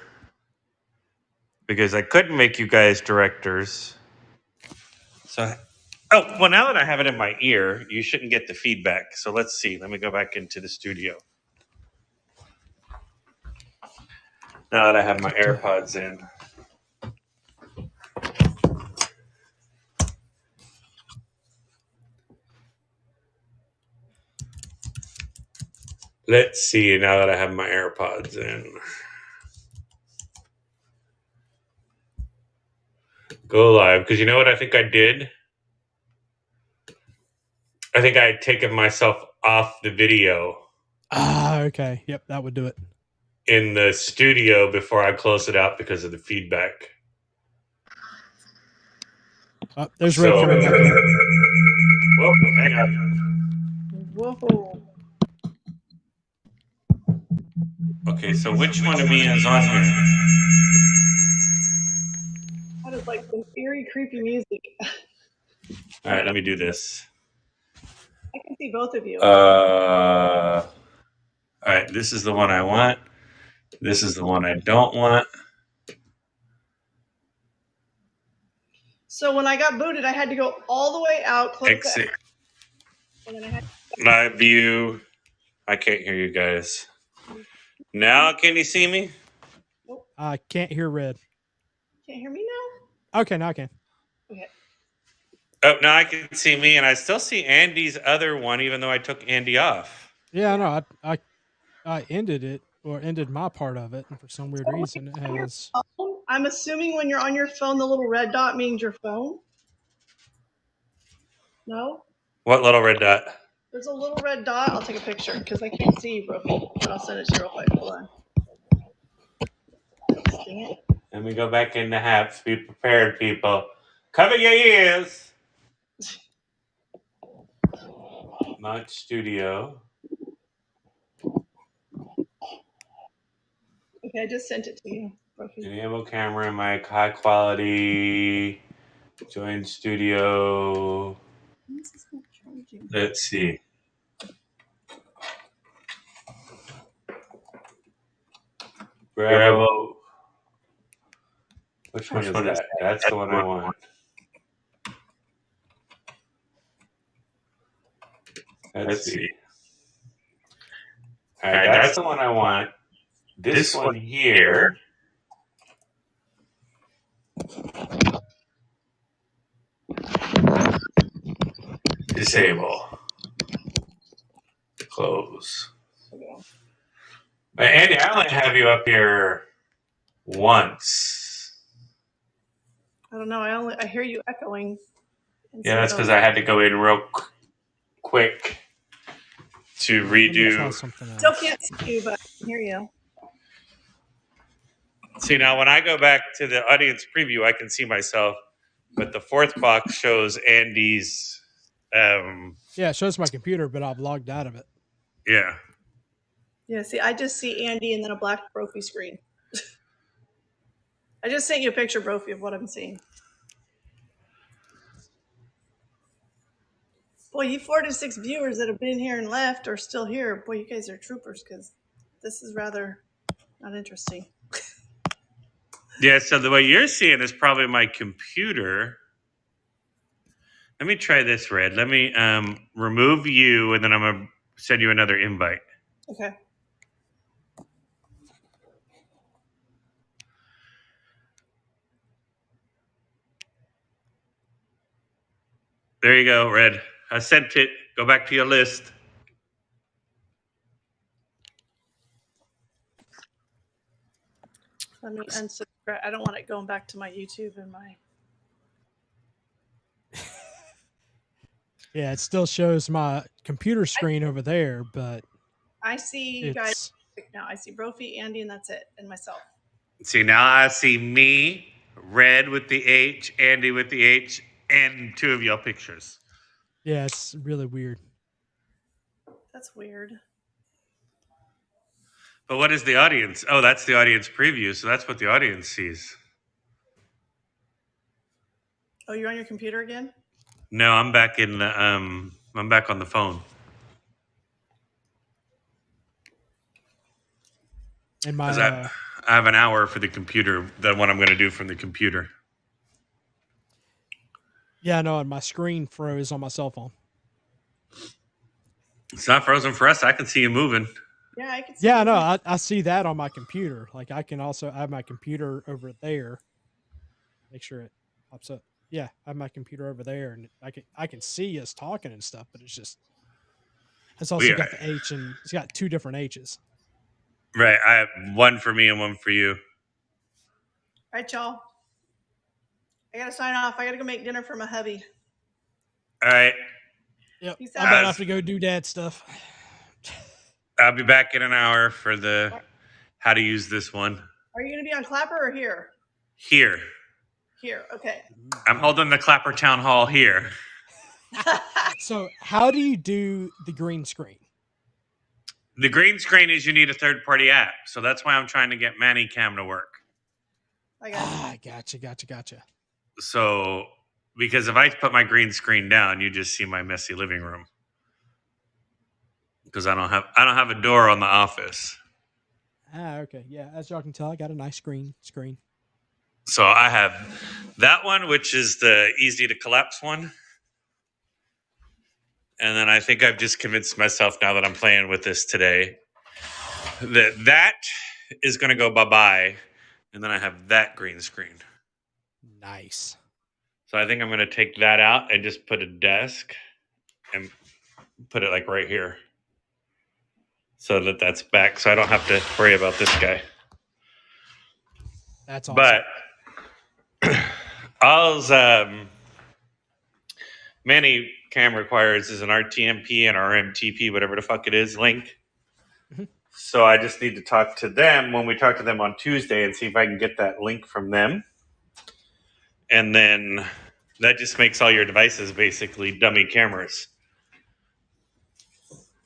because I couldn't make you guys directors. So, oh, well, now that I have it in my ear, you shouldn't get the feedback. So let's see. Let me go back into the studio. Now that I have my AirPods in. Let's see now that I have my AirPods in. Go live. Because you know what I think I did? I think I had taken myself off the video Ah, okay. Yep, that would do it. in the studio before I closed it out because of the feedback. Oh, there's Red coming back in. Whoa, hang on. Whoa. Okay, so which one of me is on here? That is like some eerie, creepy music. All right, let me do this. I can see both of you. All right, this is the one I want. This is the one I don't want. So when I got booted, I had to go all the way out, close Exit. and then I had Live view. I can't hear you guys. Now, can you see me? I can't hear Red. Can't hear me now? Okay, now I can. Okay. Oh, now I can see me, and I still see Andy's other one, even though I took Andy off. Yeah, no, I ended it or ended my part of it, and for some weird So when reason it you're on your has. phone, I'm assuming when you're on your phone, the little red dot means your phone? No? What little red dot? There's a little red dot. I'll take a picture because I can't see you, Brookie. But I'll send it to you real quick. Hold on. Dang it. Let me go back into Happs. Be prepared, people. Cover your ears. Launch studio. Okay, I just sent it to you, Brookie. Enable camera, mic, high quality. Join studio. Why is this not charging? Let's see. Bravo. Which one is that? That's the one I want. Let's see. All right, that's the one I want. This one here. Disable. Close. Andy, I only have you up here once. I don't know. I hear you echoing. Yeah, that's because I had to go in real quick to Let me try redo. something else. Still can't see you, but I can hear you. See, now when I go back to the audience preview, I can see myself, but the fourth box shows Andy's. Yeah, it shows my computer, but I've logged out of it. Yeah. Yeah, see, I just see Andy and then a black Brophy screen. I just sent you a picture, Brophy, of what I'm seeing. Boy, you 4 to 6 viewers that have been here and left are still here. Boy, you guys are troopers because this is rather not interesting. Yeah, so the way you're seeing is probably my computer. Let me try this, Red. Let me remove you, and then I'm going to send you another invite. Okay. There you go, Red. I sent it. Go back to your list. Let me unsubscribe. I don't want it going back to my YouTube and my. Yeah, it still shows my computer screen over there, but I see you guys it's now. I see Brophy, Andy, and that's it, and myself. See, now I see me, Red with the H, Andy with the H, and two of y'all pictures. yeah, it's really weird. That's weird. But what is the audience? Oh, that's the audience preview. So that's what the audience sees. Oh, you're on your computer again? No, I'm back in the I'm back on the phone. And my I have an hour for the computer, the one I'm going to do from the computer. yeah, no, and my screen froze on my cell phone. It's not frozen for us. I can see you moving. Yeah, I can see. Yeah, no, I see that on my computer. Like I can also have my computer over there. Make sure it pops up. Yeah, I have my computer over there, and I can see us talking and stuff, but it's also Weird. got the H, and it's got two different H's. Right. I have one for me and one for you. All right, y'all. I gotta sign off. I gotta go make dinner for my hubby. All right. Yep, Peace I'm out. about to have to go do dad stuff. I'll be back in an hour for the how to use this one. Are you gonna be on Clapper or here? Here. Here. Okay. I'm holding the Clapper Town Hall here. So, how do you do the green screen? The green screen is you need a third-party app. So that's why I'm trying to get ManyCam to work. I got you. Gotcha. So, because if I put my green screen down, you just see my messy living room. Because I don't have a door on the office. Okay. Yeah, as y'all can tell, I got a nice green screen. So I have that one, which is the easy to collapse one. And then I think I've just convinced myself now that I'm playing with this today that is going to go bye-bye. And then I have that green screen. Nice. So I think I'm going to take that out and just put a desk and put it like right here. So that's back. So I don't have to worry about this guy. That's awesome. But all ManyCam requires is an RTMP and RMTP, whatever the fuck it is, link. Mhm. So I just need to talk to them when we talk to them on Tuesday and see if I can get that link from them. And then that just makes all your devices basically dummy cameras.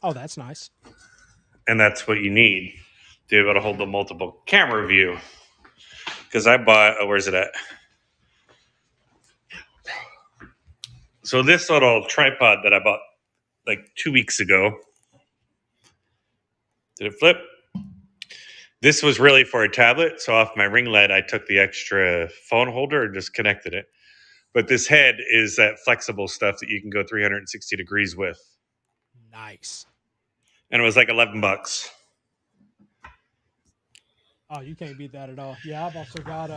Oh, that's nice. And that's what you need to be able to hold the multiple camera view. Because I bought, where's it at? So this little tripod that I bought like 2 weeks ago. Did it flip? This was really for a tablet. So off my ring light, I took the extra phone holder and just connected it. But this head is that flexible stuff that you can go 360 degrees with. Nice. And it was like $11. Oh, you can't beat that at all. Yeah, I've also got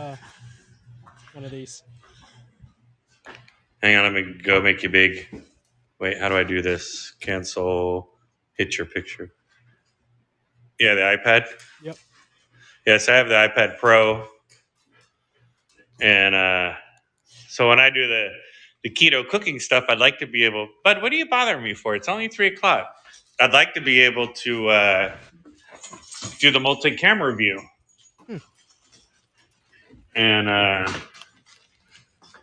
one of these. Hang on, let me go make you big. Wait, how do I do this? Cancel, hit your picture. Yeah, the iPad? Yep. Yes, I have the iPad Pro. And so when I do the keto cooking stuff, I'd like to be able, but what are you bothering me for? It's only 3 o'clock. I'd like to be able to do the multi-camera view. And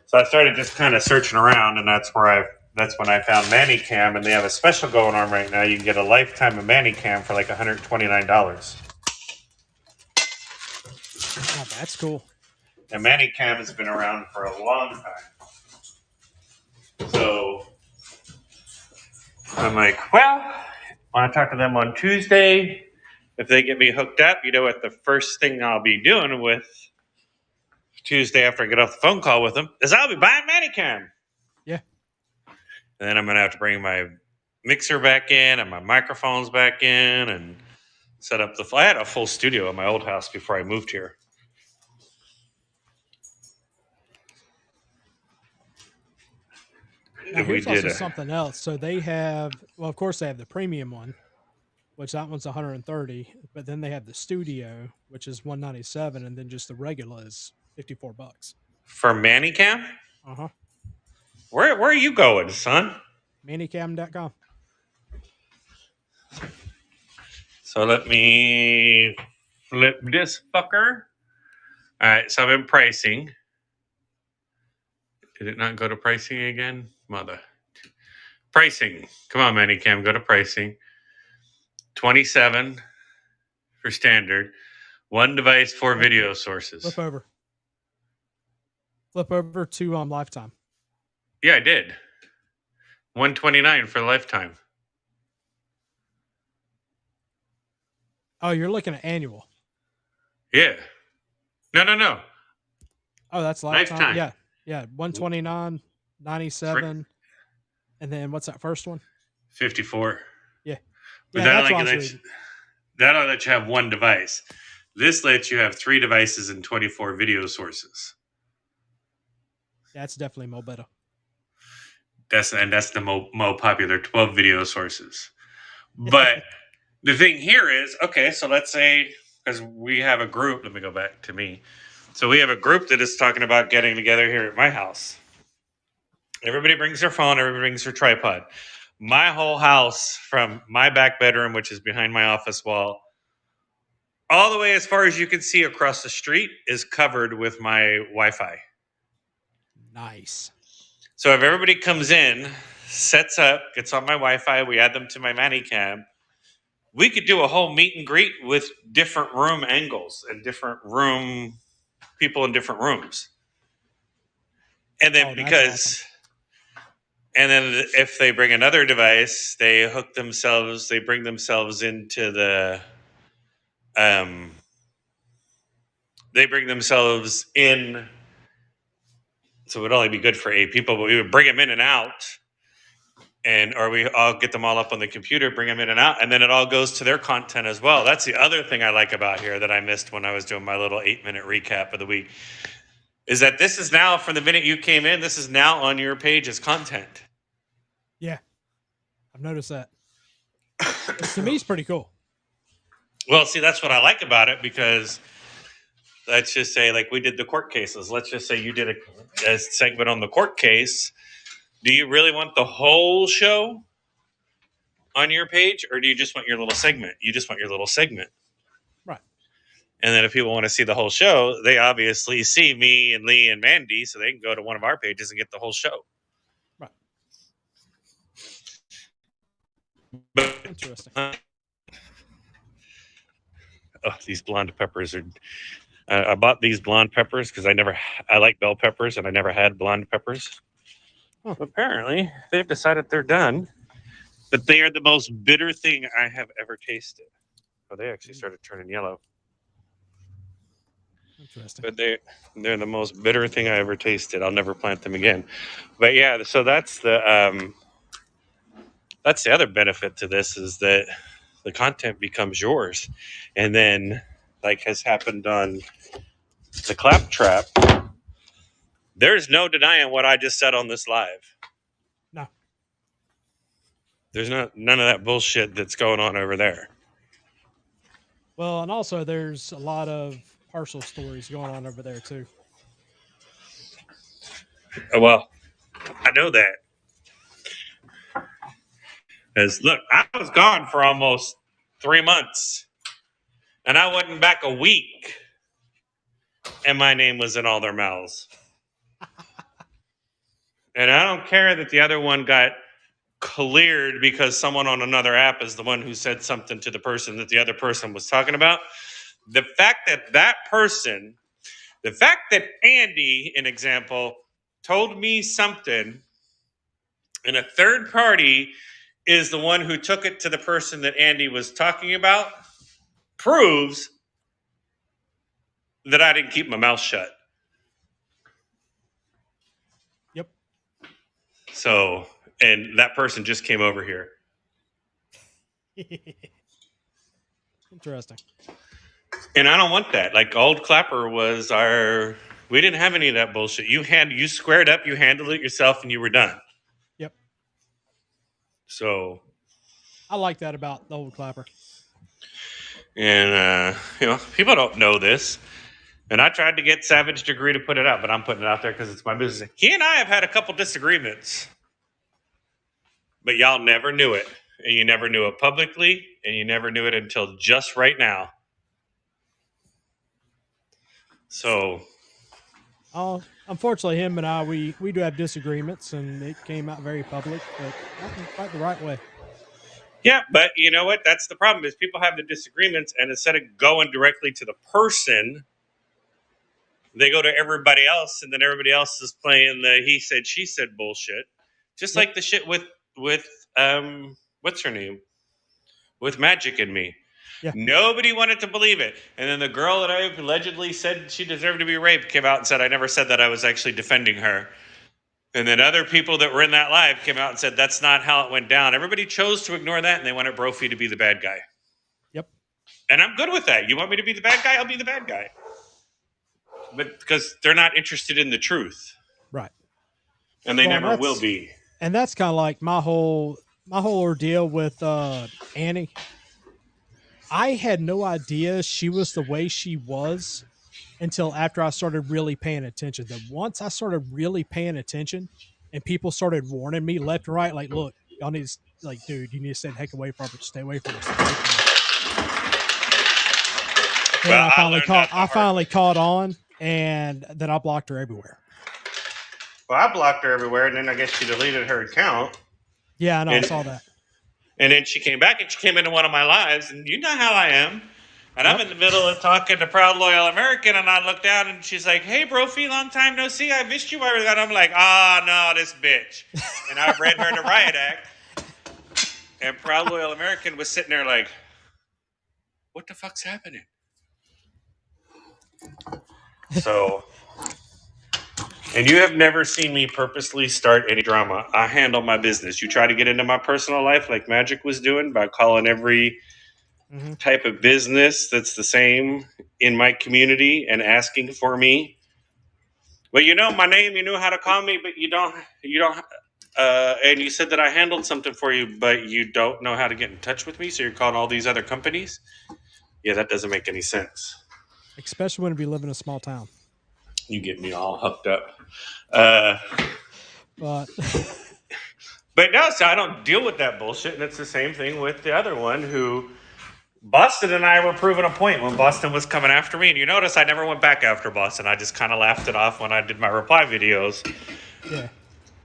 so I started just kind of searching around, and that's when I found ManyCam, and they have a special going on right now. You can get a lifetime of ManyCam for like $129. Oh, that's cool. And Manicam has been around for a long time. So I'm like, well, want to talk to them on Tuesday. If they get me hooked up, you know what the first thing I'll be doing with Tuesday after I get off the phone call with them is I'll be buying Manicam. Yeah. And then I'm going to have to bring my mixer back in and my microphones back in and set up I had a full studio in my old house before I moved here. Now, here's also something else. So they have, well, of course, they have the premium one, which that one's 130, but then they have the studio, which is 197, and then just the regular is $54. For Manicam? Uh-huh. Where are you going, son? Manicam.com. So let me flip this fucker. All right, so I'm in pricing. Did it not go to pricing again? Mother. Pricing. Come on, Manicam, go to pricing. 27 for standard. One device, 4 video sources. Flip over. Flip over to lifetime. Yeah, I did. 129 for lifetime. Oh, you're looking at annual. Yeah. No. Oh, that's lifetime. Lifetime. Yeah. 129, 97, and then what's that first one? 54. Yeah. But Yeah, that'll let you have one device. This lets you have 3 devices and 24 video sources. That's definitely more better. That's the more popular 12 video sources. But the thing here is, okay, so let's say, because we have a group, let me go back to me. So we have a group that is talking about getting together here at my house. Everybody brings their phone, everybody brings their tripod. My whole house, from my back bedroom, which is behind my office wall, all the way as far as you can see across the street, is covered with my Wi-Fi. Nice. So if everybody comes in, sets up, gets on my Wi-Fi, we add them to my Manicam, we could do a whole meet and greet with different room angles and different room people in different rooms. And then and then if they bring another device, they bring themselves into the they bring themselves in. So it would only be good for 8 people, but we would bring them in and out, or we all get them all up on the computer, bring them in and out, and then it all goes to their content as well. That's the other thing I like about here that I missed when I was doing my little 8-minute recap of the week, is that this is now, from the minute you came in, this is now on your page as content. Yeah, I've noticed that. To me, it's pretty cool. Well, see, that's what I like about it, because let's just say, like we did the court cases. Let's just say you did a segment on the court case. Do you really want the whole show on your page, or do you just want your little segment? You just want your little segment. Right. And then if people want to see the whole show, they obviously see me and Lee and Mandy, so they can go to one of our pages and get the whole show. Right. But, interesting. These blonde peppers are... I bought these blonde peppers because I like bell peppers, and I never had blonde peppers. Well, apparently, they've decided they're done, but they are the most bitter thing I have ever tasted. Oh, they actually started turning yellow. Interesting. But they're the most bitter thing I ever tasted. I'll never plant them again. But yeah, so that's the other benefit to this, is that the content becomes yours. And then, like has happened on the Claptrap, there's no denying what I just said on this live. No. There's none of that bullshit that's going on over there. Well, and also there's a lot of partial stories going on over there too. Well, I know that. Because look, I was gone for almost 3 months, and I wasn't back a week, and my name was in all their mouths. And I don't care that the other one got cleared because someone on another app is the one who said something to the person that the other person was talking about. The fact that that person The fact that Andy, an example, told me something, and a third party is the one who took it to the person that Andy was talking about, proves that I didn't keep my mouth shut. Yep. So, and that person just came over here. Interesting. And I don't want that. Like old Clapper was our. We didn't have any of that bullshit. You squared up, you handled it yourself, and you were done. Yep. So I like that about the old Clapper. And, people don't know this. And I tried to get Savage to agree to put it out, but I'm putting it out there because it's my business. He and I have had a couple disagreements, but y'all never knew it. And you never knew it publicly, and you never knew it until just right now. So, unfortunately, him and I, we do have disagreements, and it came out very public, but not in quite the right way. yeah, but you know what? That's the problem is people have the disagreements, and instead of going directly to the person, they go to everybody else, and then everybody else is playing the he said, she said bullshit. Just like the shit with what's her name? With Magic and me. Yeah. Nobody wanted to believe it. And then the girl that I allegedly said she deserved to be raped came out and said, I never said that. I was actually defending her. And then other people that were in that live came out and said, that's not how it went down. Everybody chose to ignore that, and they wanted Brophy to be the bad guy. Yep. And I'm good with that. You want me to be the bad guy? I'll be the bad guy. But because they're not interested in the truth. Right. And they never will be. And that's kind of like my whole ordeal with Annie. I had no idea she was the way she was until after I started really paying attention. Then once I started really paying attention and people started warning me left and right, like, look, y'all need to, like, dude, you need to stay the heck away from her. Stay away from her. Stay away from her. Well, I finally caught on, and then I blocked her everywhere. Well, I blocked her everywhere, and then I guess she deleted her account. Yeah, I know. I saw that. And then she came back and she came into one of my lives, and you know how I am. And I'm in the middle of talking to Proud Loyal American, and I look down and she's like, hey, Brophy, long time no see. I missed you. And I'm like, no, this bitch. And I read her the riot act. And Proud Loyal American was sitting there like, what the fuck's happening? So, and you have never seen me purposely start any drama. I handle my business. You try to get into my personal life like Magic was doing by calling every type of business that's the same in my community and asking for me. Well, you know my name, you know how to call me, but you don't, and you said that I handled something for you, but you don't know how to get in touch with me, so you're calling all these other companies? Yeah, that doesn't make any sense. Especially when we live in a small town. You get me all hooked up. But no, so I don't deal with that bullshit, and it's the same thing with the other one who Boston and I were proving a point when Boston was coming after me, and you notice I never went back after Boston. I just kind of laughed it off when I did my reply videos. Yeah.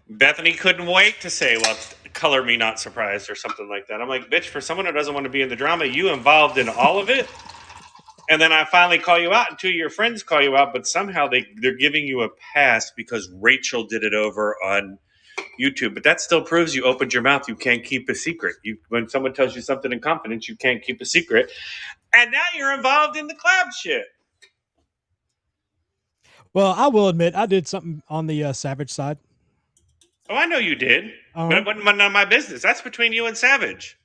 Bethany couldn't wait to say, well, color me not surprised or something like that. I'm like, bitch, for someone who doesn't want to be in the drama, you involved in all of it. And then I finally call you out, and two of your friends call you out, but somehow they're giving you a pass because Rachel did it over on YouTube. But that still proves you opened your mouth. You can't keep a secret. When someone tells you something in confidence, you can't keep a secret. And now you're involved in the collab shit. Well, I will admit I did something on the Savage side. Oh, I know you did. But it wasn't none of my business. That's between you and Savage.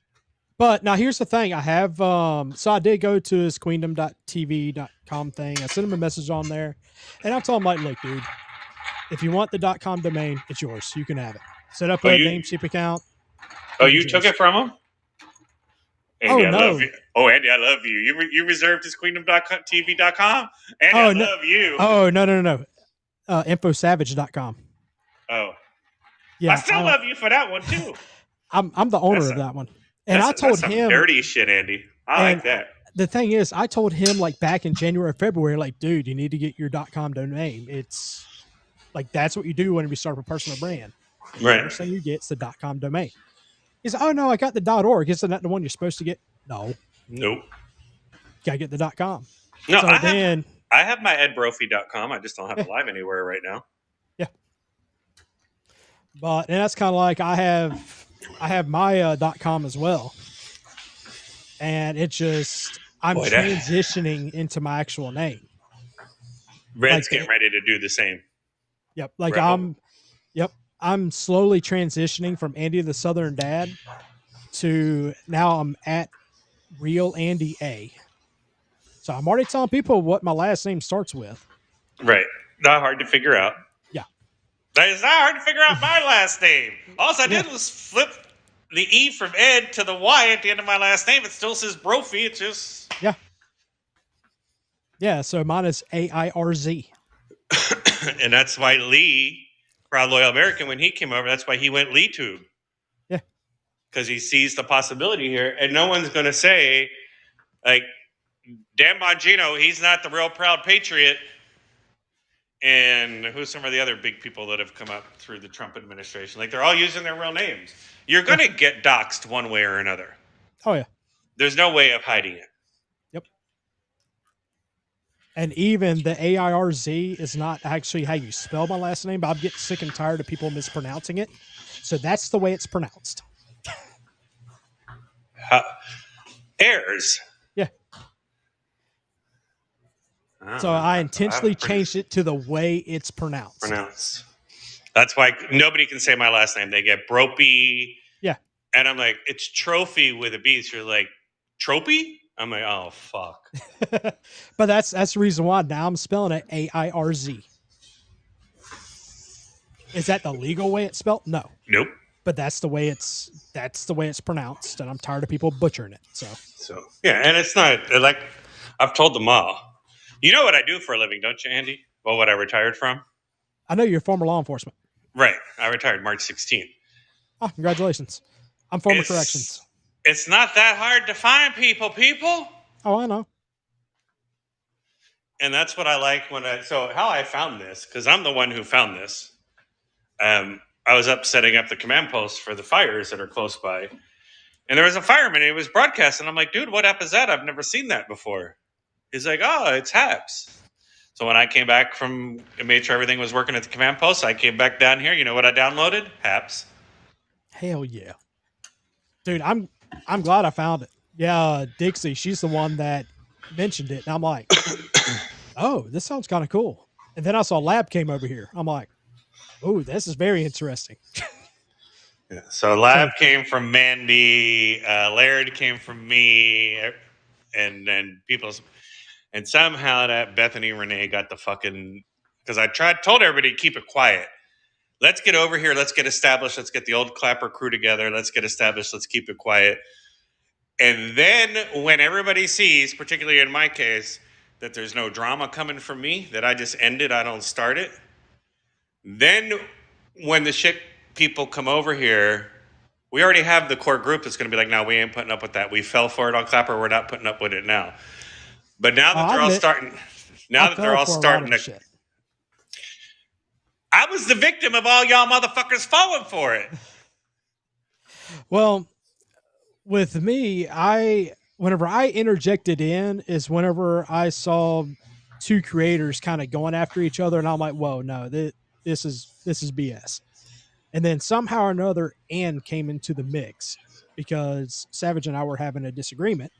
But now here's the thing. I have, so I did go to his queendom.tv.com thing. I sent him a message on there, and I told him, like, look, dude, if you want the .com domain, it's yours. You can have it. Set up a Namecheap account. Oh, you took it from him? Andy, no. I love you. Oh, Andy, I love you. You reserved his queendom.tv.com? Andy, I love you. Oh, no. Infosavage.com. Oh. Yeah. I still love you for that one, too. I'm the owner of that one. And I told him dirty shit, Andy. I like that. The thing is, I told him like back in January, February, like, dude, you need to get your .com domain. It's like, that's what you do when you start a personal brand. Right. The first thing you get is the .com domain. He's like, oh no, I got the .org. Isn't that the one you're supposed to get? No. Nope. Gotta get the .com. No, so I have my edbrophy.com. I just don't have it live anywhere right now. Yeah. But and that's kind of like I have my .com as well, and it just I'm Boy, that- transitioning into my actual name. Red's Like getting ready to do the same. Yep, like Rebel. I'm slowly transitioning from Andy the Southern Dad to now I'm at Real Andy A. So I'm already telling people what my last name starts with. Right. Not hard to figure out. Yeah. It's not hard to figure out my last name. All I did Yeah. was flip the E from Ed to the Y at the end of my last name. It still says Brophy. It's just Yeah, so mine is AIRZ. and that's why Lee, Proud Loyal American, when he came over, that's why he went Lee Tube. Yeah. Because he sees the possibility here, and no one's going to say, like, Dan Bongino, he's not the real proud patriot. And who's some of the other big people that have come up through the Trump administration? Like, they're all using their real names. You're going to get doxxed one way or another. Oh yeah. There's no way of hiding it. And even the AIRZ is not actually how you spell my last name, but I'm getting sick and tired of people mispronouncing it. So that's the way it's pronounced. Heirs. Yeah. Oh, So I intentionally changed it to the way it's pronounced. That's why nobody can say my last name. They get Bropy. Yeah. And I'm like, it's Trophy with a B. So you're like, Tropy? I'm like, oh, fuck. But that's the reason why now I'm spelling it AIRZ. Is that the legal way it's spelled? No. Nope. But that's the way it's pronounced, and I'm tired of people butchering it. So yeah, and it's not like I've told them all. You know what I do for a living, don't you, Andy? Well, what I retired from? I know you're former law enforcement. Right. I retired March 16th. Oh, congratulations. I'm former corrections. It's not that hard to find people. Oh, I know. And that's what I like so how I found this, because I'm the one who found this. I was up setting up the command post for the fires that are close by. And there was a fireman, and he was broadcasting. I'm like, dude, what app is that? I've never seen that before. He's like, oh, it's Happs. So when I came back and made sure everything was working at the command post, I came back down here. You know what I downloaded? Happs. Hell yeah. Dude, I'm glad I found it. Yeah, Dixie, she's the one that mentioned it. And I'm like, oh, this sounds kind of cool. And then I saw Lab came over here. I'm like, oh, this is very interesting. Yeah. So Lab came from Mandy, Laird came from me, and then and somehow that Bethany Renee got the fucking, because I told everybody to keep it quiet. Let's get over here. Let's get established. Let's get the old Clapper crew together. Let's get established. Let's keep it quiet. And then when everybody sees, particularly in my case, that there's no drama coming from me, that I just end it, I don't start it. Then when the shit people come over here, we already have the core group that's going to be like, no, we ain't putting up with that. We fell for it on Clapper. We're not putting up with it now. But now that they're all starting to, I was the victim of all y'all motherfuckers falling for it. Well, with me, whenever I interjected in is whenever I saw two creators kind of going after each other, and I'm like, whoa, no, this is BS. And then somehow or another, Ann came into the mix because Savage and I were having a disagreement.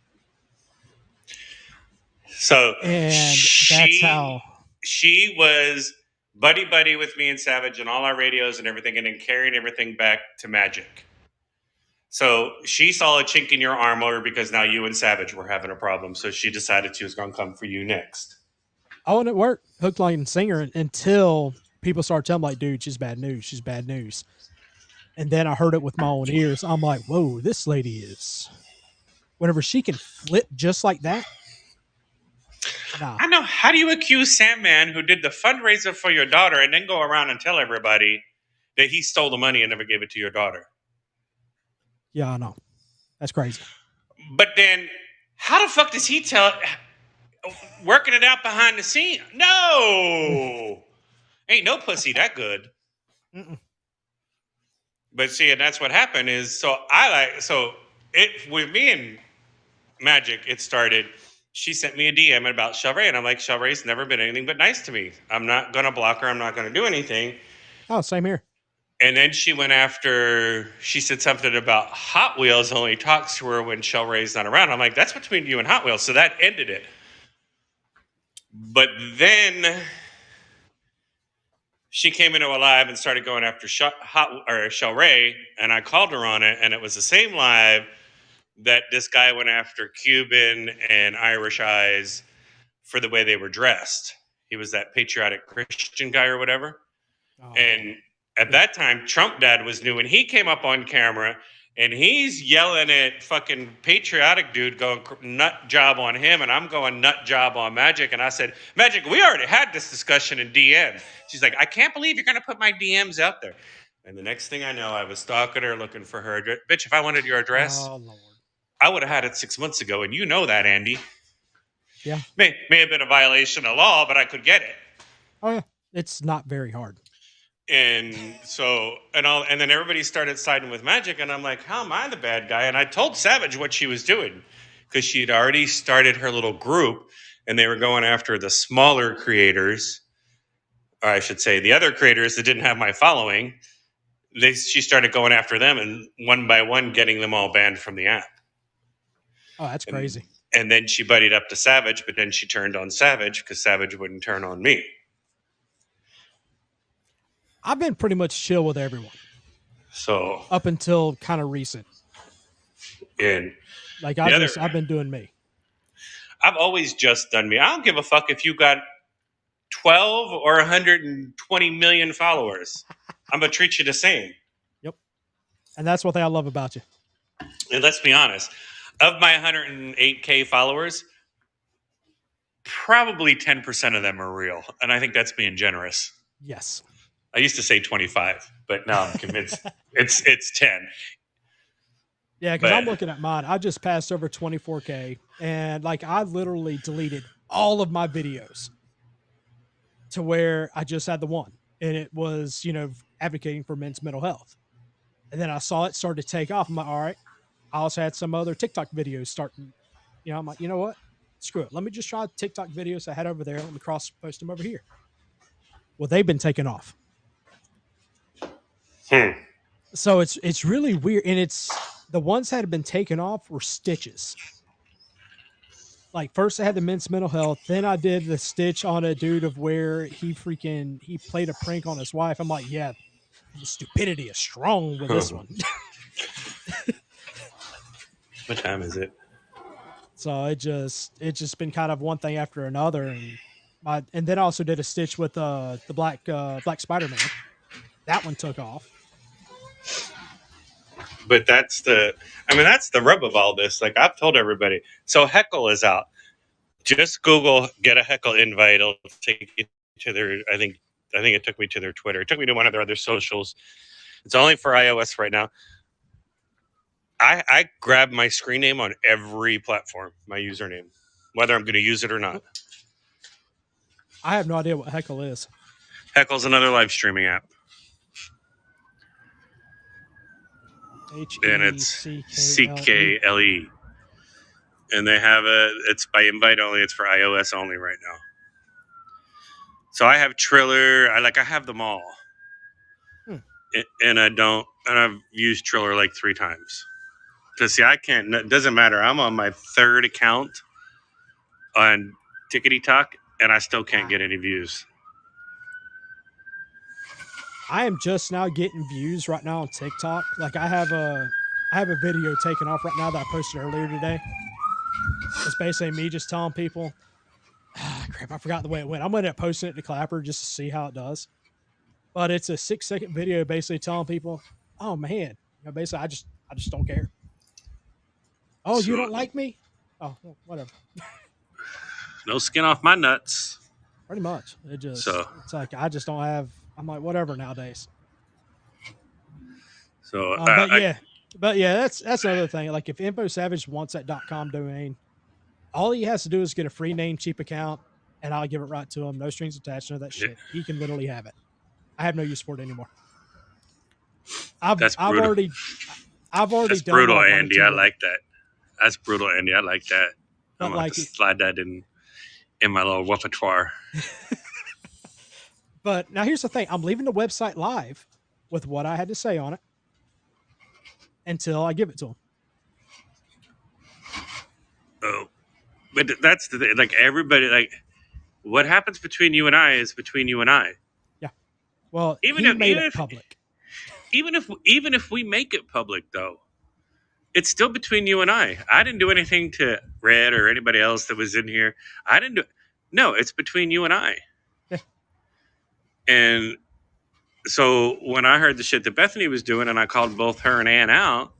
So that's how she was buddy with me and Savage and all our radios and everything, and then carrying everything back to Magic. So she saw a chink in your armor because now you and Savage were having a problem. So she decided she was going to come for you next. Oh, and it worked. Hook, line, and singer until people started telling me, like, dude, she's bad news. She's bad news. And then I heard it with my own ears. I'm like, whoa, this lady is. Whenever she can flip just like that. Nah. I know. How do you accuse Sandman, who did the fundraiser for your daughter, and then go around and tell everybody that he stole the money and never gave it to your daughter? Yeah, I know. That's crazy. But then, how the fuck does he tell? Working it out behind the scene? No, ain't no pussy that good. Mm-mm. But see, and that's what happened is, with me and Magic, it started. she sent me a DM about Shell Ray, and I'm like, Shell Ray's never been anything but nice to me. I'm not gonna block her. I'm not gonna do anything. Oh, same here. And then she went after. She said something about Hot Wheels only talks to her when Shell Ray's not around. I'm like, that's between you and Hot Wheels. So that ended it. But then she came into a live and started going after Shell Ray, and I called her on it, and it was the same live that this guy went after Cuban and Irish Eyes for the way they were dressed. He was that patriotic Christian guy or whatever. Oh, And at that time, Trump Dad was new, and he came up on camera and he's yelling at fucking patriotic dude, going nut job on him, and I'm going nut job on Magic. And I said, Magic, we already had this discussion in DM. She's like, I can't believe you're gonna put my DMs out there. And the next thing I know, I was stalking her, looking for her address. Bitch, if I wanted your address, oh Lord. I would have had it 6 months ago, and you know that, Andy. Yeah. May have been a violation of law, but I could get it. Oh yeah. It's not very hard. And so, and then everybody started siding with Magic, and I'm like, how am I the bad guy? And I told Savage what she was doing, because she had already started her little group, and they were going after the smaller creators, or I should say the other creators that didn't have my following. She started going after them, and one by one getting them all banned from the app. Oh, that's crazy. And then she buddied up to Savage, but then she turned on Savage because Savage wouldn't turn on me. I've been pretty much chill with everyone. So up until kind of recent. And like I've been doing me. I've always just done me. I don't give a fuck if you got 12 or 120 million followers. I'm gonna treat you the same. Yep. And that's one thing I love about you. And let's be honest, of my 108K followers, probably 10% of them are real. And I think that's being generous. Yes. I used to say 25, but now I'm convinced it's 10. Yeah, because I'm looking at mine. I just passed over 24K, and like I literally deleted all of my videos to where I just had the one, and it was, you know, advocating for men's mental health. And then I saw it started to take off. I'm like, all right. I also had some other TikTok videos starting. You know, I'm like, you know what? Screw it. Let me just try TikTok videos I had over there. Let me cross post them over here. Well, they've been taken off. So it's really weird, and it's the ones that have been taken off were stitches. Like first I had the men's mental health, then I did the stitch on a dude of where he played a prank on his wife. I'm like, yeah, the stupidity is strong with this one. What time is it? So it's just been kind of one thing after another, and then I also did a stitch with the black Spider-Man. That one took off. But that's the rub of all this. Like I've told everybody. So Heckle is out. Just Google get a Heckle invite. It'll take you to their. I think it took me to their Twitter. It took me to one of their other socials. It's only for iOS right now. I grab my screen name on every platform, my username, whether I'm going to use it or not. I have no idea what Heckle is. Heckle's another live streaming app. And it's CKLE. And they have it's by invite only. It's for iOS only right now. So I have Triller. I have them all. And I've used Triller like 3 times. Because see, I can't, it doesn't matter. I'm on my 3rd account on Tickety Talk, and I still can't get any views. I am just now getting views right now on TikTok. Like I have a video taken off right now that I posted earlier today. It's basically me just telling people, crap, I forgot the way it went. I'm going to end up posting it to Clapper just to see how it does. But it's a 6-second video basically telling people, oh man, basically I just don't care. Oh, you don't like me? Oh, well, whatever. No skin off my nuts. Pretty much. It's like I just don't have. I'm like whatever nowadays. So, but yeah, that's another thing. Like if InfoSavage wants that .com domain, all he has to do is get a free name, cheap account, and I'll give it right to him. No strings attached, none of that shit. He can literally have it. I have no use for it anymore. I've already That's done brutal, Andy. I like that. That's brutal, Andy. I like that. But I'm about like, to slide that in my little repertoire. but now here's the thing: I'm leaving the website live with what I had to say on it until I give it to him. Oh, but that's the thing. Like everybody, like what happens between you and I is between you and I. Yeah. Well, Even he if made it public. even if we make it public, though, it's still between you and I. I didn't do anything to Red or anybody else that was in here. I didn't do. No, it's between you and I. Yeah. And so when I heard the shit that Bethany was doing, and I called both her and Ann out,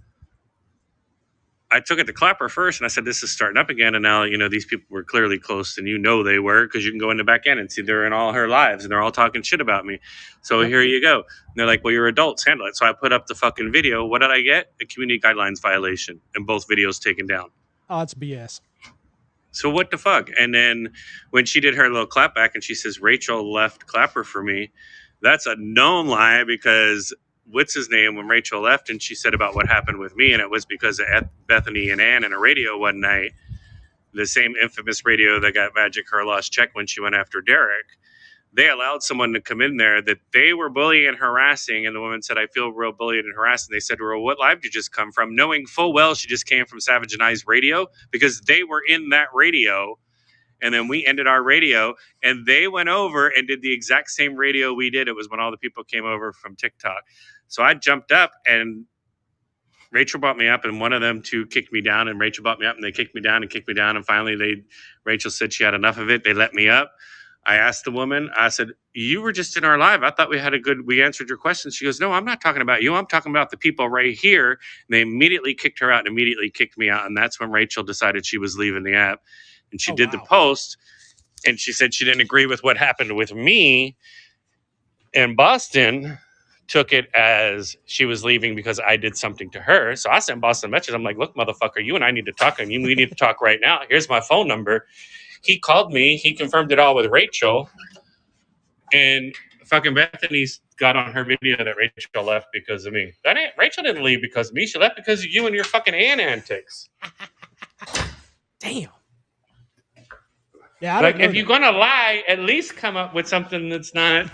I took it to Clapper first, and I said, "This is starting up again." And now, these people were clearly close, and they were because you can go in the back end and see they're in all her lives, and they're all talking shit about me. So Yep. here you go. And they're like, "Well, you're adults, handle it." So I put up the fucking video. What did I get? A community guidelines violation, and both videos taken down. Oh, it's BS. So what the fuck? And then when she did her little clapback, and she says Rachel left Clapper for me, that's a known lie because what's his name when Rachel left and she said about what happened with me, and it was because of Bethany and Ann in a radio one night, the same infamous radio that got Magic her lost check when she went after Derek. They allowed someone to come in there that they were bullying and harassing, and the woman said, "I feel real bullied and harassed." And they said, "Well, what live did you just come from?" Knowing full well she just came from Savage and I's radio because they were in that radio. And then we ended our radio, and they went over and did the exact same radio we did. It was when all the people came over from TikTok. So I jumped up, and Rachel brought me up, and one of them two kicked me down, and Rachel brought me up, and they kicked me down and kicked me down. And finally, Rachel said she had enough of it. They let me up. I asked the woman, I said, "You were just in our live. I thought we answered your questions." She goes, "No, I'm not talking about you. I'm talking about the people right here." And they immediately kicked her out and immediately kicked me out. And that's when Rachel decided she was leaving the app. And she did the post, and she said she didn't agree with what happened with me. And Boston took it as she was leaving because I did something to her. So I sent Boston a message. I'm like, "Look, motherfucker, you and I need to talk, and we need to talk right now. Here's my phone number." He called me. He confirmed it all with Rachel. And fucking Bethany's got on her video that Rachel left because of me. Rachel didn't leave because of me. She left because of you and your fucking antics. Damn. Yeah, like if you're gonna lie, at least come up with something that's not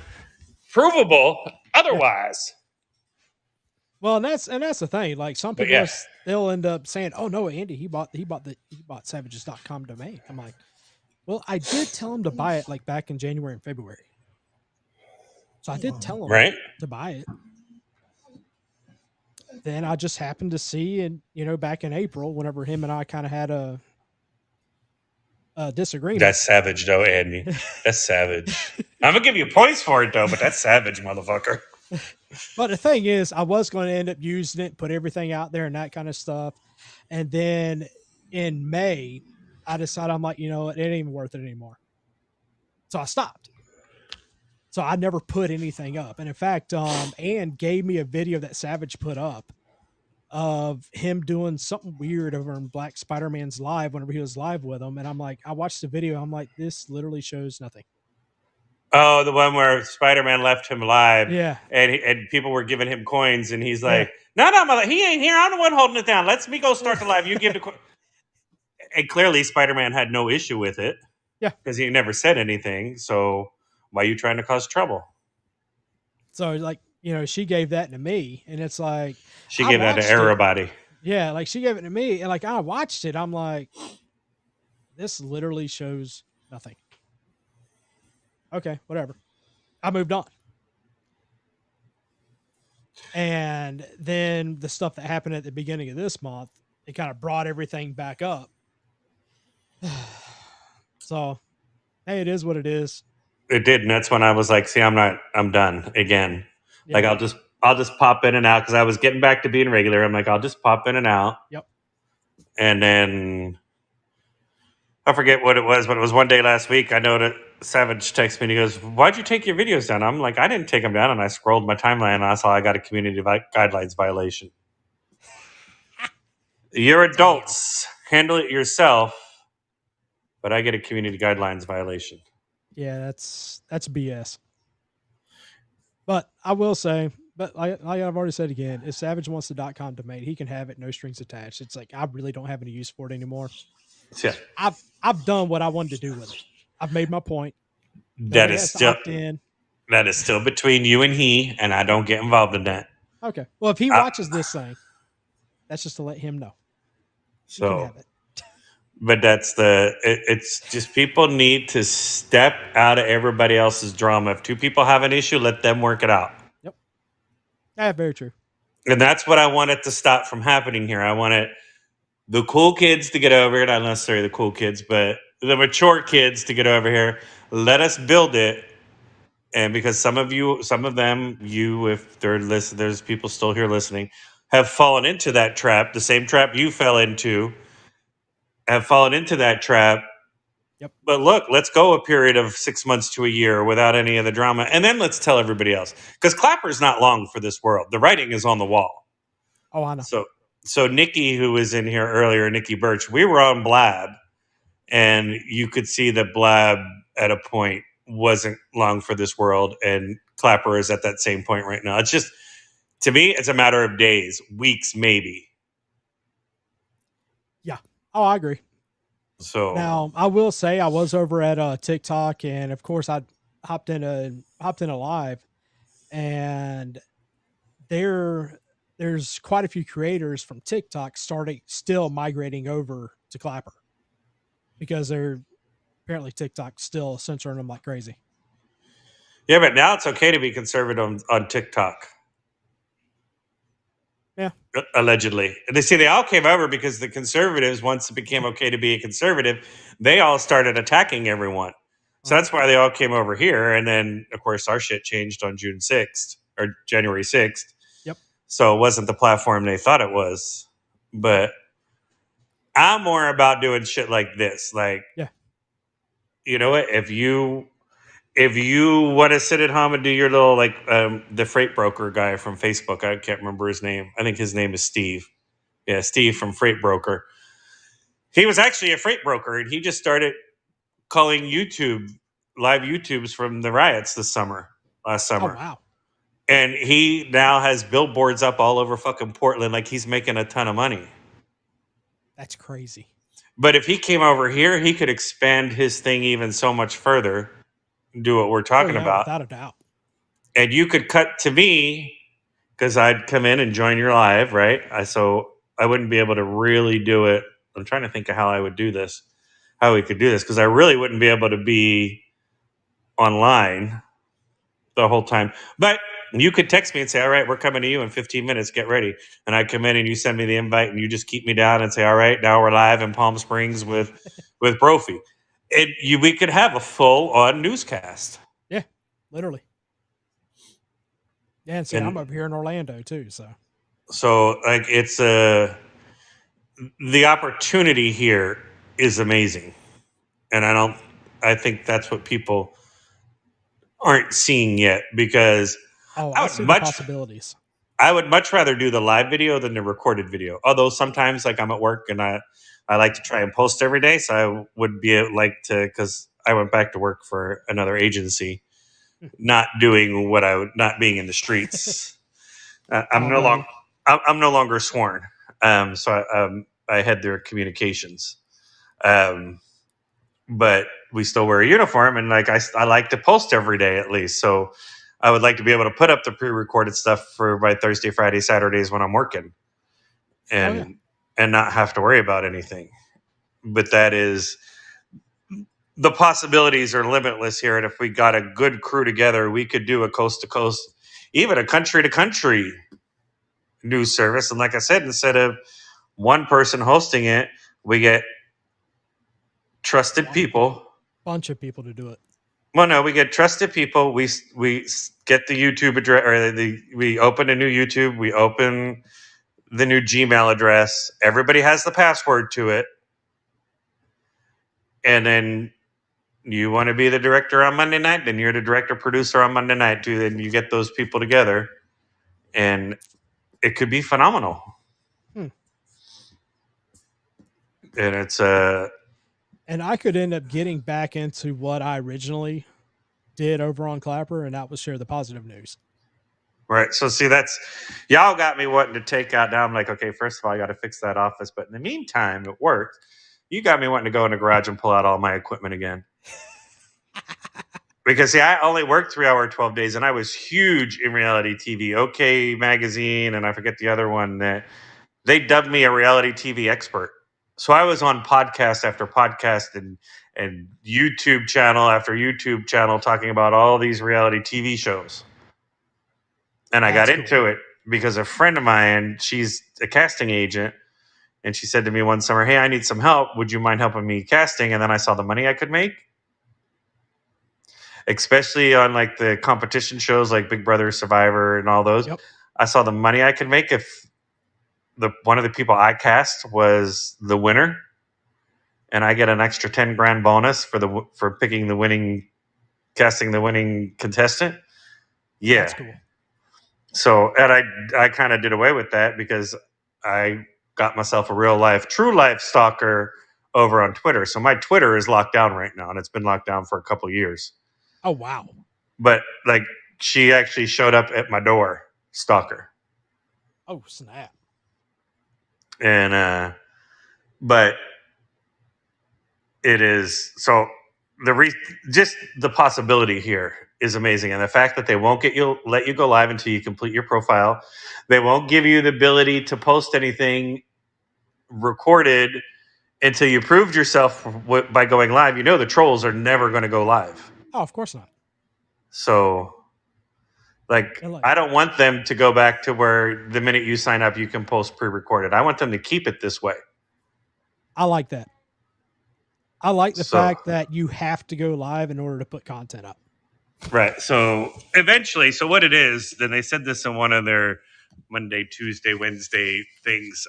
provable otherwise. Well, and that's the thing. Like some people, they'll end up saying, "Oh no, Andy, he bought savages.com domain." I'm like, well, I did tell him to buy it like back in January and February. So I did tell him to buy it. Then I just happened to see, and back in April, whenever him and I kind of had a disagreement. That's savage, though, Andy. That's savage. I'm gonna give you points for it, though, but that's savage, motherfucker. But the thing is, I was going to end up using it, put everything out there and that kind of stuff. And then in May, I decided, I'm like, it ain't even worth it anymore. So I stopped. So I never put anything up. And in fact, Ann gave me a video that Savage put up of him doing something weird over in Black Spider-Man's live whenever he was live with him. And I'm like, I watched the video. I'm like, this literally shows nothing. Oh, the one where Spider-Man left him live. Yeah. And people were giving him coins, and he's like, No, mother, he ain't here. I'm the one holding it down. Let me go start the live. You give the coin. And clearly Spider-Man had no issue with it. Yeah. Because he never said anything. So why are you trying to cause trouble? So like, she gave that to me, and it's like she gave that to everybody. Yeah, like she gave it to me, and like I watched it, I'm like, this literally shows nothing. Okay, whatever. I moved on. And then the stuff that happened at the beginning of this month, it kind of brought everything back up. So, hey, it is what it is. It did, and that's when I was like, "See, I'm done again." Yeah. Like I'll just pop in and out because I was getting back to being regular. I'm like, I'll just pop in and out. Yep. And then I forget what it was, but it was one day last week. I know that Savage texted me and he goes, "Why'd you take your videos down?" I'm like, "I didn't take them down." And I scrolled my timeline and I saw I got a community guidelines violation. You're adults. Handle it yourself. But I get a community guidelines violation. Yeah, that's BS. But I will say, but like I've already said again, if Savage wants the .com domain, he can have it, no strings attached. It's like I really don't have any use for it anymore. Yeah, I've done what I wanted to do with it. I've made my point. that Nobody is has to still opt in. between you and he, and I don't get involved in that. Okay. Well, if he I, watches this thing, that's just to let him know. You can so, have it. but it's just people need to step out of everybody else's drama. If two people have an issue, let them work it out. Yep. Yeah, very true. And that's what I wanted to stop from happening here. I wanted the cool kids to get over it, not necessarily the cool kids, but the mature kids to get over here. Let us build it. And because some of them, if they're listening, there's people still here listening, have fallen into that trap, the same trap you fell into, have fallen into that trap. Yep. But look, let's go a period of 6 months to a year without any of the drama. And then let's tell everybody else. Because Clapper's not long for this world. The writing is on the wall. Oh, I know. So Nikki, who was in here earlier, Nikki Birch, we were on Blab, and you could see that Blab at a point wasn't long for this world, and Clapper is at that same point right now. It's just, to me, it's a matter of days, weeks, maybe. Yeah. Oh, I agree. So Now, I will say I was over at TikTok, and of course I hopped in a live, and there's quite a few creators from TikTok still migrating over to Clapper because they're apparently TikTok still censoring them like crazy. yeah, but now it's okay to be conservative on TikTok. Yeah. Allegedly. And they all came over because the conservatives, once it became okay to be a conservative, they all started attacking everyone. So that's why they all came over here. And then, of course, our shit changed on June 6th or January 6th. Yep. So it wasn't the platform they thought it was. But I'm more about doing shit like this. Like, Yeah. You know what? If you want to sit at home and do your little, like, the freight broker guy from Facebook, I can't remember his name. I think his name is Steve. Yeah, Steve from Freight Broker. He was actually a freight broker, and he just started calling live YouTubes from the riots last summer. Oh, wow. And he now has billboards up all over fucking Portland, like he's making a ton of money. That's crazy. But if he came over here, he could expand his thing even so much further, do what we're talking about. Without a doubt. And you could cut to me, because I'd come in and join your live, right? So I wouldn't be able to really do it. I'm trying to think of how I would do this, how we could do this, because I really wouldn't be able to be online the whole time. But you could text me and say, all right, we're coming to you in 15 minutes. Get ready. And I come in and you send me the invite and you just keep me down and say, all right, now we're live in Palm Springs with Brophy. We could have a full-on newscast. Yeah, literally. Yeah, and see, I'm over here in Orlando too, so like, it's the opportunity here is amazing, and I think that's what people aren't seeing yet, because I see the possibilities. I would much rather do the live video than the recorded video. Although sometimes, like, I'm at work and I like to try and post every day, so I would be like to, because I went back to work for another agency, not doing not being in the streets. I'm no longer sworn, so I head their communications, but we still wear a uniform, and like I like to post every day at least. So I would like to be able to put up the pre-recorded stuff for my Thursday, Friday, Saturdays when I'm working, and not have to worry about anything. But that is, the possibilities are limitless here, and if we got a good crew together, we could do a coast to coast, even a country to country news service. And like I said, instead of one person hosting it, we get trusted people, bunch of people to do it. Well, no, we get trusted people. We get the YouTube address, or we open a new YouTube. We open the new Gmail address. Everybody has the password to it, and then you want to be the director on Monday night, then you're the director producer on Monday night too. Then you get those people together, and it could be phenomenal. And it's and I could end up getting back into what I originally did over on Clapper, and that was share the positive news. Right. So see, that's, y'all got me wanting to take out. Now I'm like, okay, first of all, I got to fix that office. But in the meantime, it worked. You got me wanting to go in the garage and pull out all my equipment again. Because see, I only worked 3 hour 12 days, and I was huge in reality TV. OK Magazine, and I forget the other one that they dubbed me a reality TV expert. So I was on podcast after podcast and YouTube channel after YouTube channel talking about all these reality TV shows. And I got That's into it because a friend of mine, she's a casting agent, and she said to me one summer, "Hey, I need some help. Would you mind helping me casting?" And then I saw the money I could make, especially on like the competition shows like Big Brother, Survivor, and all those. Yep. I saw the money I could make if one of the people I cast was the winner, and I get an extra 10 grand bonus for picking the winning, casting the winning contestant. Yeah. That's cool. So, and I kind of did away with that because I got myself a real life, true life stalker over on Twitter. So my Twitter is locked down right now, and it's been locked down for a couple years. Oh, wow. But like, she actually showed up at my door, stalker. Oh, snap. And but it is so just the possibility here is amazing, and the fact that they won't let you go live until you complete your profile. They won't give you the ability to post anything recorded until you proved yourself by going live. You know the trolls are never going to go live. Oh, of course not. So like, I don't want them to go back to where the minute you sign up you can post pre-recorded. I want them to keep it this way. I like that. I like the fact that you have to go live in order to put content up. Right. So eventually, so what it is, then they said this in one of their Monday, Tuesday, Wednesday things.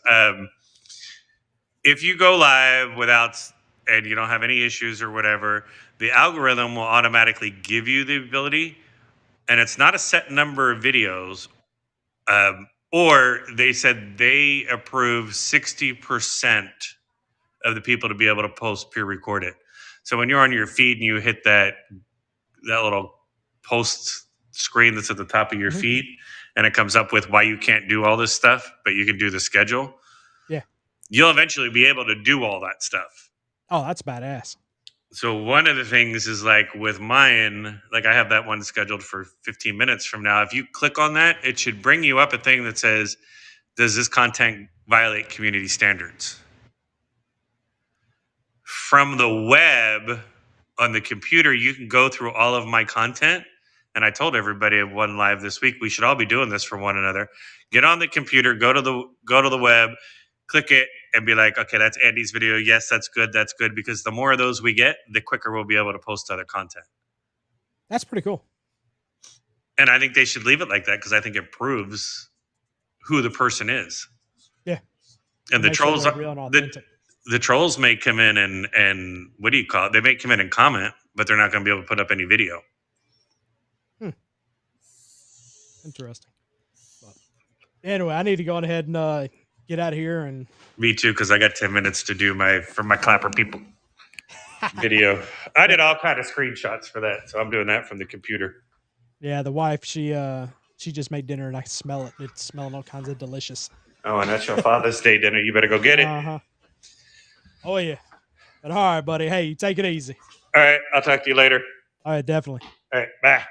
If you go live without, and you don't have any issues or whatever, the algorithm will automatically give you the ability, and it's not a set number of videos. Or they said they approve 60% of the people to be able to post pre-recorded. So when you're on your feed and you hit that little post screen that's at the top of your feed, and it comes up with why you can't do all this stuff, but you can do the schedule. Yeah. You'll eventually be able to do all that stuff. Oh, that's badass. So one of the things is like with mine, like I have that one scheduled for 15 minutes from now. If you click on that, it should bring you up a thing that says, does this content violate community standards? From the web on the computer, you can go through all of my content. And I told everybody at one live this week, we should all be doing this for one another. Get on the computer, go to the web, click it, and be like, okay, that's Andy's video. Yes, that's good. That's good. Because the more of those we get, the quicker we'll be able to post other content. That's pretty cool. And I think they should leave it like that because I think it proves who the person is. Yeah. And the trolls, the trolls may come in and what do you call it? They may come in and comment, but they're not going to be able to put up any video. Interesting. But anyway, I need to go on ahead and get out of here. And me too, because I got 10 minutes to do for my Clapper people video. I did all kind of screenshots for that, so I'm doing that from the computer. Yeah, the wife, she just made dinner and I smell it. It's smelling all kinds of delicious. Oh, and that's your Father's Day dinner. You better go get it. Oh yeah. But all right, buddy. Hey, you take it easy. All right, I'll talk to you later. All right, definitely. All right, bye.